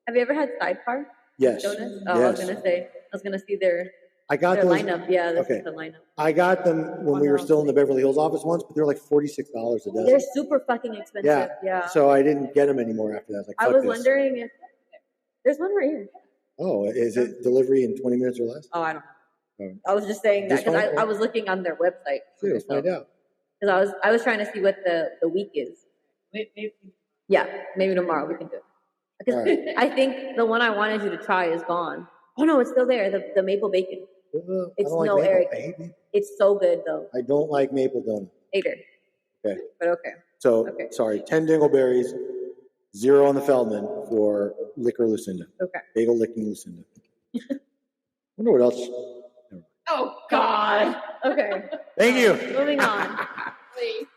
Have you ever had Sidecar? Yes. Donuts? Oh, yes. I was gonna see their those, lineup. Yeah, this is the lineup. I got them when we were still in the Beverly Hills office once, but they're like $46 a dozen. They're super fucking expensive. Yeah. So I didn't get them anymore after that. I was wondering if there's one right here. Oh, is it delivery in 20 minutes or less? Oh, I don't know. I was just saying that because I was looking on their website. Sure, find out. Because I was trying to see what the week is. Yeah, maybe tomorrow we can do it. Because I think the one I wanted you to try is gone. Oh no, it's still there. The maple bacon. It's no Eric. I hate maple. It's so good though. I don't like maple donuts. Hater. Okay. But okay. So sorry, 10 dingleberries, 0 on the Feldman for liquor Lucinda. Okay. Bagel licking Lucinda. Wonder what else. Oh God. Okay. Thank you. Moving on. Please.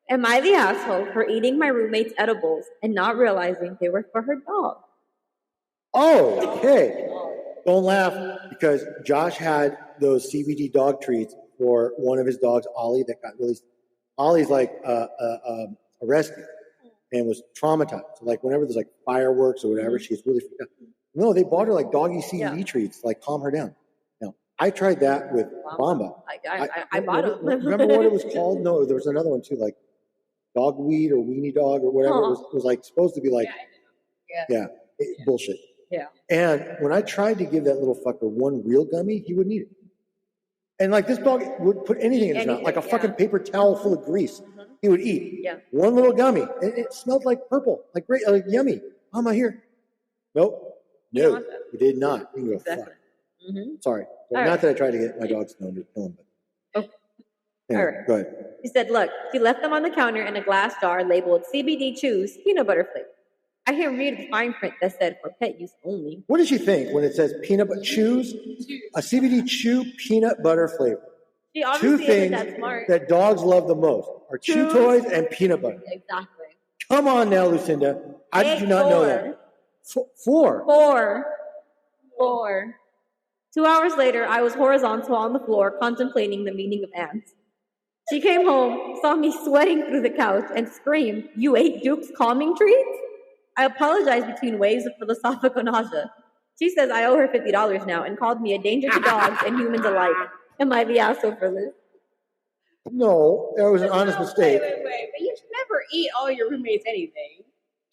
Am I the asshole for eating my roommate's edibles and not realizing they were for her dog? Oh, okay. Don't laugh because Josh had those CBD dog treats for one of his dogs, Ollie, that got released. Ollie's like arrested and was traumatized. So like whenever there's like fireworks or whatever, she's really freaked out. No, they bought her like doggy CBD treats to like calm her down. Now, I tried that with Bamba. I bought them. Remember what it was called? No, there was another one too, like dog weed or weenie dog or whatever. It was like supposed to be like, bullshit. Yeah. And when I tried to give that little fucker one real gummy, he wouldn't eat it. And like this dog would put anything in his mouth, like a fucking paper towel full of grease. He would eat. Yeah. One little gummy. And it smelled like purple, like great, like yummy. Mama, here. Nope. No, we did not. You can go fuck. Sorry. Not that I tried to get my dog stoned to kill him. But anyway, all right. Go ahead. She said, look, she left them on the counter in a glass jar labeled CBD Chews peanut butter flavor. I didn't read the fine print that said for pet use only. What did she think when it says peanut butter chews? A CBD chew peanut butter flavor. She obviously Two things isn't that smart. that dogs love the most are chew toys and peanut butter. Exactly. Come on now, Lucinda. How did you not know that? 4. 2 hours later, I was horizontal on the floor contemplating the meaning of ants. She came home, saw me sweating through the couch, and screamed, "You ate Duke's calming treats?" I apologized between waves of philosophical nausea. She says I owe her $50 now and called me a danger to dogs and humans alike. Am I the asshole for this? No, that was an honest mistake. Wait. But you should never eat all your roommates' anything.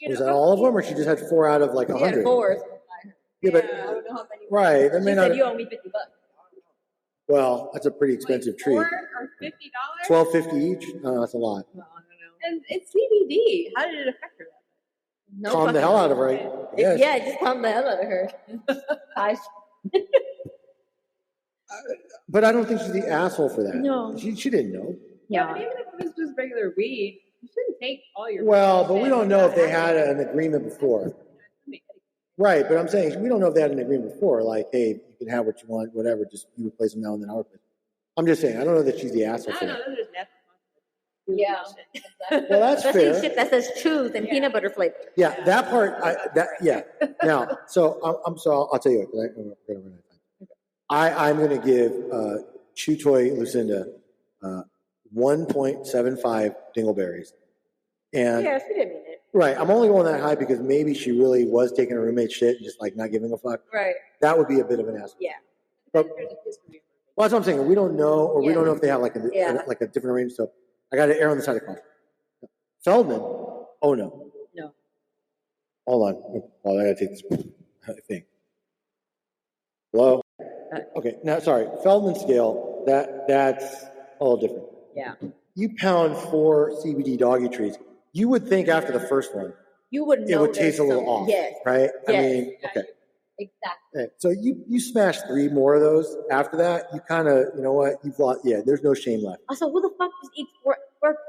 Was that all of them, or she just had 4 out of like She had 100? 4. Yeah, but I don't know how many. right, that She may said not. you owe me $50. Well, that's a pretty expensive treat. $4 or $50? $12.50 each. No, that's a lot. Well, I don't know. And it's CBD. How did it affect her? No Calm the fucking- hell out of her. Yes. Yeah, just calm the hell out of her. Gosh. But I don't think she's the asshole for that. No. She didn't know. Yeah, Yeah. but even if it was just regular weed, you shouldn't take all your. Well, but we shit don't know if they without had having an agreement before. it. Right, but I'm saying we don't know if they had an agreement before. Like, hey, you can have what you want, whatever. Just you replace them now and then I'll replace them. I'm just saying. I don't know that she's the asshole I for don't know. that. Those are just natural Yeah. consequences. Well, that's Especially fair. shit that says truth and peanut butter flavor. Yeah, that part. Yeah. Now, so I'll tell you what. 'Cause we're gonna run out of time. I'm going to give Chew Toy Lucinda 1.75 dingleberries. And Yeah, she didn't mean it. right, I'm only going that high because maybe she really was taking her roommate's shit and just like not giving a fuck. Right. That would be a bit of an asshole. Yeah. But There's a history. well, that's what I'm saying. We don't know, or we Yeah. don't know if they have like Yeah. a different arrangement. So I got to err on the side of caution. Feldman. Oh no. No. Hold on. Oh, I got to take this thing. Hello. Okay. Now, sorry. Feldman scale. That's a little different. Yeah. You pound 4 CBD doggy treats. You would think after the first one You would know it would there's taste a little something. off, Yes. right? I Yes. mean, okay. Exactly. Okay. So you smash 3 more of those after that. You kind of, you know what? You've lost. Yeah. There's no shame left. Also, who the fuck just eats four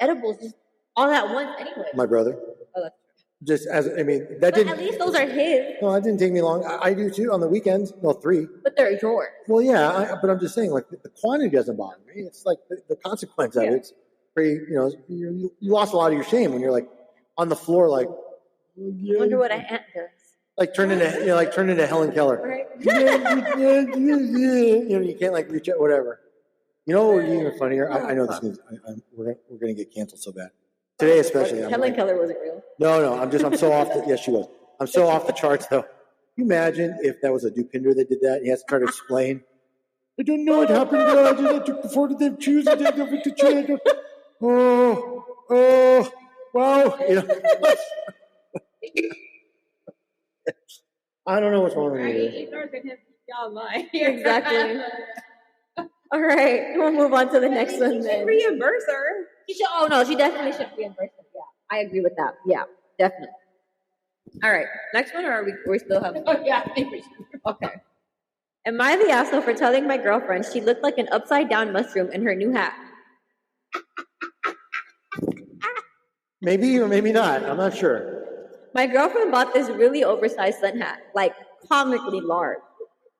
edibles just all at once anyway? My brother. Oh, that's Just as I mean, that but didn't. at least those are his, No, that didn't take me long. I do too on the weekends. No, 3. but they're yours. Well, yeah, but I'm just saying, like the quantity doesn't bother me. It's like the consequence of Yeah. it's pretty. You know, you lost a lot of your shame when you're like on the floor, like. I wonder what an ant does. Like turn into Helen Keller. Right? You know, you can't like reach out, whatever. You know what would be even funnier? I know this is we're gonna get canceled so bad today, especially. Helen Keller wasn't real. No, I'm so off the. Yes, she was. I'm so off the charts though. Can you imagine if that was a Dupinder that did that? And he has to try to explain. I don't know what happened. I took the 40 they choose. I did the change. Oh, wow. You know. I don't know what's wrong with Right? me. Ignore him. Y'all lie. Exactly. All right, we'll move on to the next one You should then. reimburse her. She should, oh no, she definitely should reimburse them. Yeah, I agree with that. Yeah, definitely. All right, next one, or are we still have? Oh yeah, I think we should. Okay. Am I the asshole for telling my girlfriend she looked like an upside down mushroom in her new hat? Maybe or maybe not. I'm not sure. My girlfriend bought this really oversized sun hat, like comically large.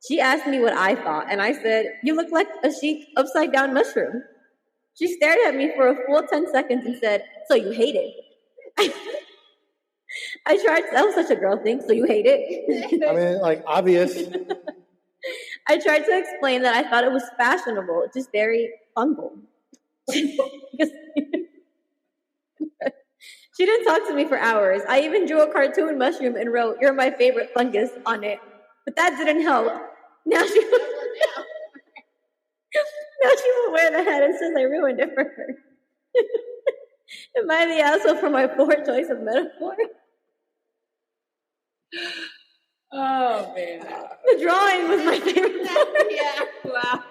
She asked me what I thought, and I said, "You look like a chic upside down mushroom." She stared at me for a full 10 seconds and said, "So you hate it?" I tried, that was such a girl thing, "So you hate it?" I mean, like obvious. I tried to explain that I thought it was fashionable, just very fungal. She didn't talk to me for hours. I even drew a cartoon mushroom and wrote, "You're my favorite fungus" on it. But that didn't help. Now she will wear the hat and says I ruined it for her. Am I the asshole for my poor choice of metaphor? Oh man. The drawing was my favorite part. Yeah. Wow.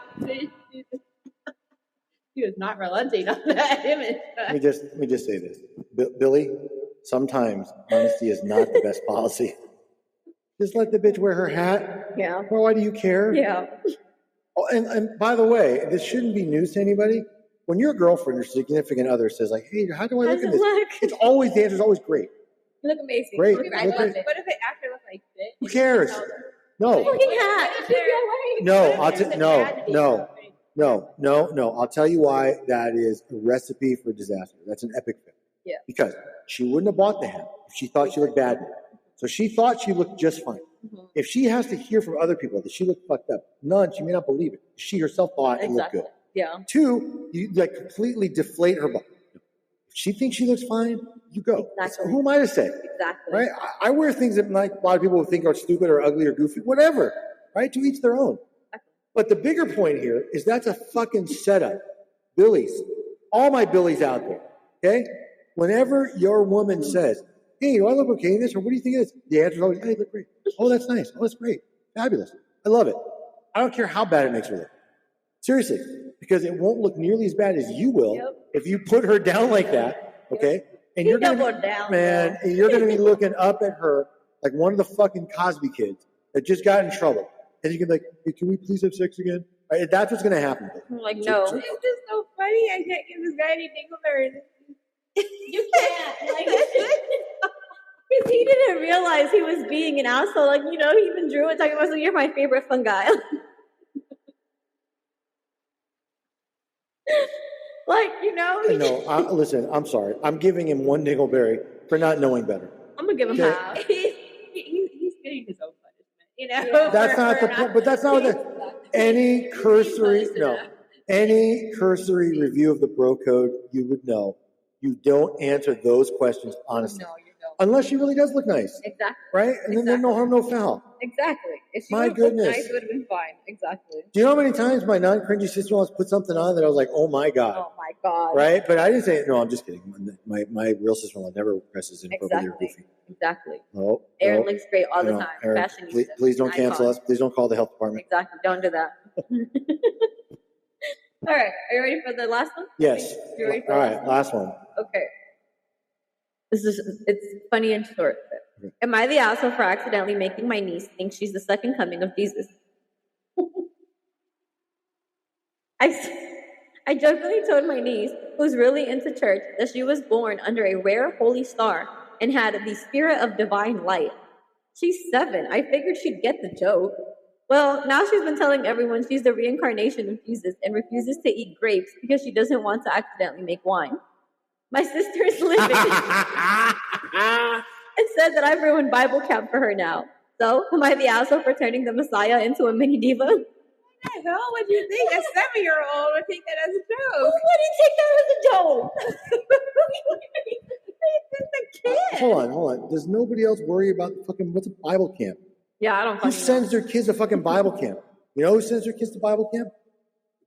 He was not relenting on that image. Let me just say this, Billy. Sometimes honesty is not the best policy. Just let the bitch wear her hat. Yeah. Well, why do you care? Yeah. Oh, and by the way, this shouldn't be news to anybody. When your girlfriend or significant other says like, "Hey, how do I How look does at it this?" look? It's always the answer is always great. You look amazing. Great. But if I love it. it actually looks like shit? Who cares? No, Fucking hat. What if there- no, what if there's a tragedy or something? no. I'll tell you why that is a recipe for disaster. That's an epic fail. Yeah. Because she wouldn't have bought the hat if she thought she looked bad in it. So she thought she looked just fine. Mhm. If she has to hear from other people that she looked fucked up, she may not believe it. She herself thought it looked Exactly. good. Yeah. 2, you like completely deflate her body. If she thinks she looks fine, you go. Exactly. So who am I to say? Exactly. Right? I wear things that like a lot of people would think are stupid or ugly or goofy, whatever. Right? To each their own. But the bigger point here is that's a fucking setup. Billies. All my Billies out there. Okay? Whenever your woman says, hey, do I look okay in this? Or what do you think of this? The answer is always, hey, you look great. Oh, that's nice. Oh, that's great. Fabulous. I love it. I don't care how bad it makes her look. Seriously. Because it won't look nearly as bad as you will if you put her down like that. Okay? And you're going to be, down, man, you're going to be looking up at her like one of the fucking Cosby kids that just got in trouble. And you can be like, hey, can we please have sex again? Right? That's what's going to happen. I'm like, no. It's just so funny. I can't give this guy any dingleberries. You can't. Like, because he didn't realize he was being an asshole. Like, he even drew it talking about, so you're my favorite fun guy. Like, No, listen, I'm sorry. I'm giving him 1 dingleberry for not knowing better. I'm going to give him half. He's getting his own punishment, That's not the point, but that's not what any cursory review of the bro code, you would know. You don't answer those questions honestly. No, you don't. Unless she really does look nice. Exactly. Right? And then there's no harm, no foul. Exactly. If she My would have looked goodness. nice, it would have been fine. Exactly. Do you know how many times my non-cringy sister-in-laws put something on that I was like, oh my God. Oh my God. Right? But I didn't say, no, I'm just kidding. My real sister-in-law never presses inappropriately or goofy. Exactly. No. Aaron looks great all the time. Aaron, Fashionista. please don't cancel us. Please don't call the health department. Exactly. Don't do that. All right. Are you ready for the last one? Yes. You ready for All the right. Last one. Okay. It's funny and short. Okay. Am I the asshole for accidentally making my niece think she's the second coming of Jesus? I jokingly told my niece, who's really into church, that she was born under a rare holy star and had the spirit of divine light. She's 7. I figured she'd get the joke. Well, now she's been telling everyone she's the reincarnation of Jesus and refuses to eat grapes because she doesn't want to accidentally make wine. My sister is living and said that I've ruined Bible camp for her now. So, am I the asshole for turning the Messiah into a mini diva? What the hell would you think? A 7-year-old would take that as a Who joke. would take that as a joke? It's a kid. Hold on. Does nobody else worry about what's a Bible camp? Yeah, I don't Who fucking sends their kids to fucking Bible camp? You know who sends their kids to Bible camp?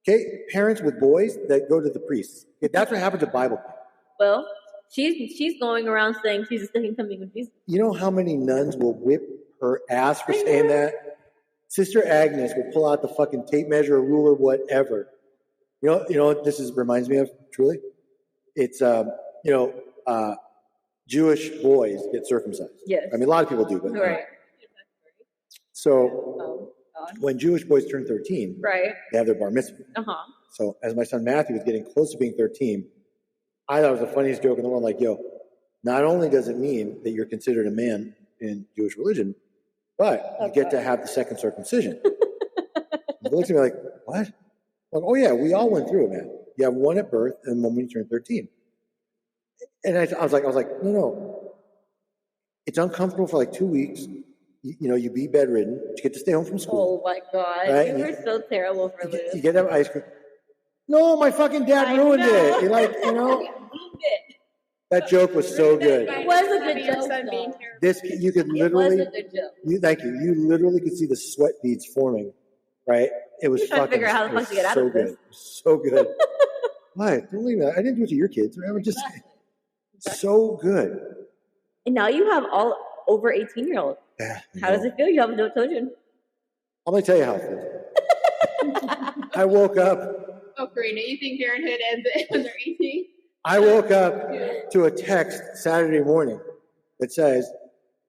Okay, parents with boys that go to the priests. Okay, that's what happens at Bible camp. Well, she's going around saying she's the second coming of Jesus. You know how many nuns will whip her ass for saying that? Sister Agnes will pull out the fucking tape measure, ruler, whatever. You know what this reminds me of, truly? It's, Jewish boys get circumcised. Yes. I mean, a lot of people do, but. Right. So, when Jewish boys turn 13, Right. they have their bar mitzvah. Uh-huh. So, as my son Matthew was getting close to being 13, I thought it was the funniest joke in the world. Like, yo, not only does it mean that you're considered a man in Jewish religion, but you get to have the second circumcision. He looks at me like, what? I'm like, oh yeah, we all went through it, man. You have one at birth and one when you turn 13. And I was like, no. It's uncomfortable for like 2 weeks. You be bedridden. But you get to stay home from school. Oh my God. Right? You were so terrible for this. You get to have ice cream. No, my fucking dad ruined it. He that joke was so good. It was a good Your joke, son though. being terrible. You could It literally. was a good joke. Thank you. You literally could see the sweat beads forming, right? It was You're trying to fucking. figure out how the fuck to get out so of this. good, so good. What? Don't leave that. I didn't do it to your kids. I was just so good. And now you have all over 18-year-olds. Yeah, How does it feel? You have adult children. I'm gonna tell you how it feels. I woke up. Oh, Karina, you think parenthood ends when they're 18? I woke up to a text Saturday morning that says,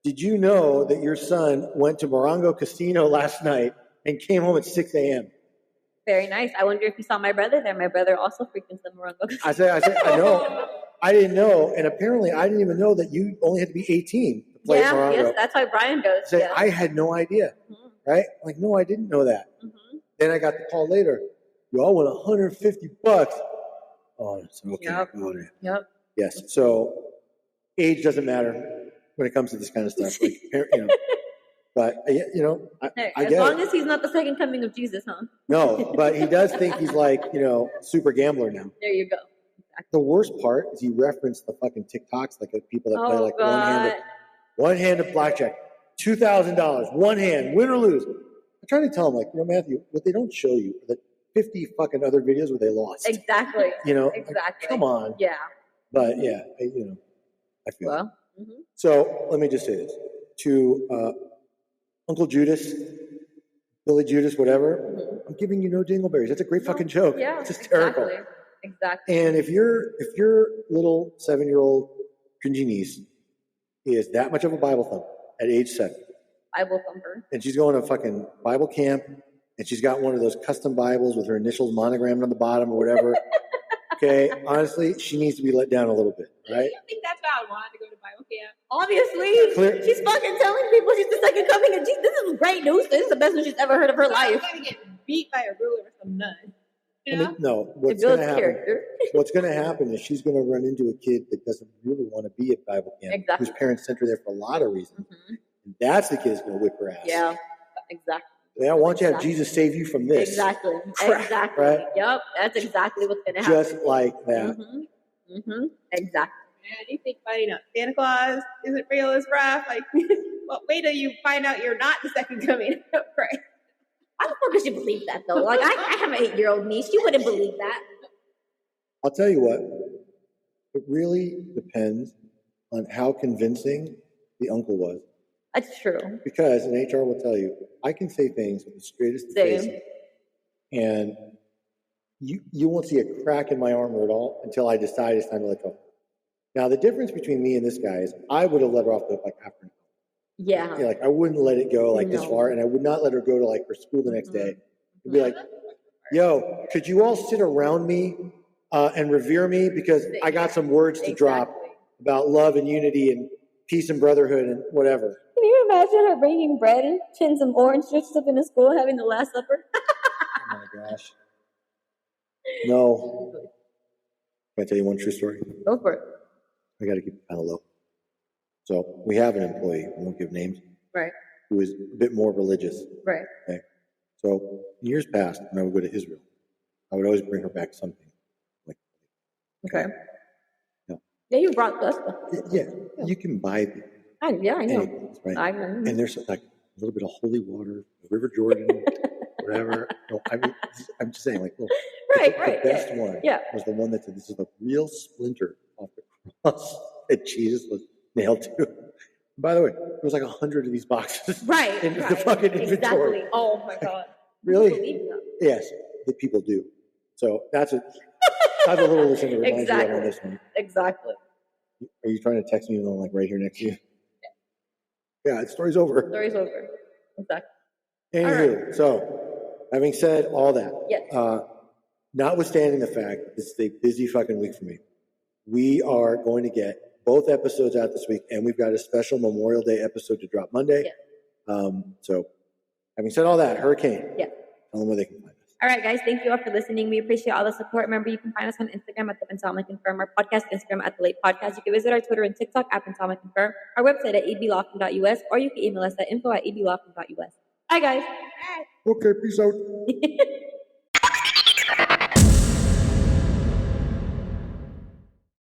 "Did you know that your son went to Morongo Casino last night and came home at 6 a.m.?" Very nice. I wonder if you saw my brother there. My brother also frequents the Morongo. I said, I know. I didn't know, and apparently I didn't even know that you only had to be 18 to play Morongo. Yes, that's why Brian goes. I said, I had no idea, right? Like, no, I didn't know that. Mm-hmm. Then I got the call later. You all won $150. Oh, it's okay. Yep. Oh, yeah. Yep. Yes. So age doesn't matter when it comes to this kind of stuff. Like, But you know, Hey, I as get long it. as he's not the second coming of Jesus, huh? No, but he does think he's like, you know, super gambler now. There you go. The worst part is he referenced the fucking TikToks, like people that play Oh like God. one-handed blackjack, $2,000, one hand, win or lose. I'm trying to tell him, like, you know, Matthew, what they don't show you are the 50 fucking other videos where they lost. Exactly. You know, like, Exactly. come on. Yeah. But yeah, you know, I feel it. Well. Mm-hmm. So let me just say this to Uncle Judas, Billy Judas, whatever. Mm-hmm. I'm giving you no dingleberries. That's a great fucking joke. Yeah. It's hysterical. Exactly. And if your little 7-year-old cringy niece is that much of a Bible thumper at age 7, Bible thumper. and she's going to fucking Bible camp, and she's got one of those custom Bibles with her initials monogrammed on the bottom or whatever. Okay, honestly, she needs to be let down a little bit, right? I think that's why I wanted to go to Bible camp. Obviously, she's fucking telling people she's the second coming of Jesus. This is great news. This is the best news she's ever heard of her life. I'm gonna get beat by a ruler or some nun. You know? No, It what's builds going to happen? character. What's going to happen is she's going to run into a kid that doesn't really want to be at Bible camp, Exactly. whose parents sent her there for a lot of reasons. Mm-hmm. And that's the kid that's going to whip her ass. Yeah, exactly. Yeah, why don't you have Jesus save you from this? Exactly. Crap, Exactly. right? Yep. That's exactly what's gonna happen. Just like that. Mm-hmm. Mm-hmm. Exactly. Man, you think finding out Santa Claus isn't real is rough? Like, well, wait till you find out you're not the second coming of Christ. I don't think I should believe that though. Like I have an 8-year-old niece. She wouldn't believe that. I'll tell you what, it really depends on how convincing the uncle was. That's true. Because, and HR will tell you, I can say things with the straightest of Same. faces, and you won't see a crack in my armor at all until I decide it's time to let go. Now, the difference between me and this guy is I would have let her off the hook like after. Yeah. Like I wouldn't let it go like this No. far, and I would not let her go to like her school the next day. I'd be Mhm. like, "Yo, could you all sit around me and revere me because I got some words to drop Exactly. about love and unity and peace and brotherhood and whatever." Can you imagine her bringing bread and some orange juice stuff into school, having the Last Supper? Oh my gosh. No. Can I tell you one true story? Go for it. I got to keep it kind of low. So we have an employee, I won't give names, Right. who is a bit more religious. Right. Okay. So in years past, when I would go to Israel, I would always bring her back something. Like, Okay. No. Yeah, you brought us. Yeah, you can buy things, Yeah, I know. anything, right? I know. And there's like a little bit of holy water, River Jordan, whatever. No, I mean, I'm just saying, like, look, Right, the right. best one Yeah. was the one that said, "This is a real splinter off the cross that Jesus was nailed to." By the way, there was like 100 of these boxes Right. in the right. fucking inventory. Exactly. Oh my God. Really? Believe that. Yes, the people do. So that's a little listen to remind you of on this one. Exactly. Are you trying to text me when I'm like right here next to you? Yeah, the story's over. Story's over. Exactly. Anywho, so having said all that, Yes. notwithstanding the fact that this is a busy fucking week for me, we are going to get both episodes out this week, and we've got a special Memorial Day episode to drop Monday. Yes. So having said all that, Hurricane, Yeah. tell them where they can find us. All right, guys. Thank you all for listening. We appreciate all the support. Remember, you can find us on Instagram at the Pentalma Confirm, our podcast Instagram at the Late Podcast. You can visit our Twitter and TikTok at Pentalma Confirm, our website at ablawful.us, or you can email us at info@ablawful.us. Hi, guys. Okay, peace out.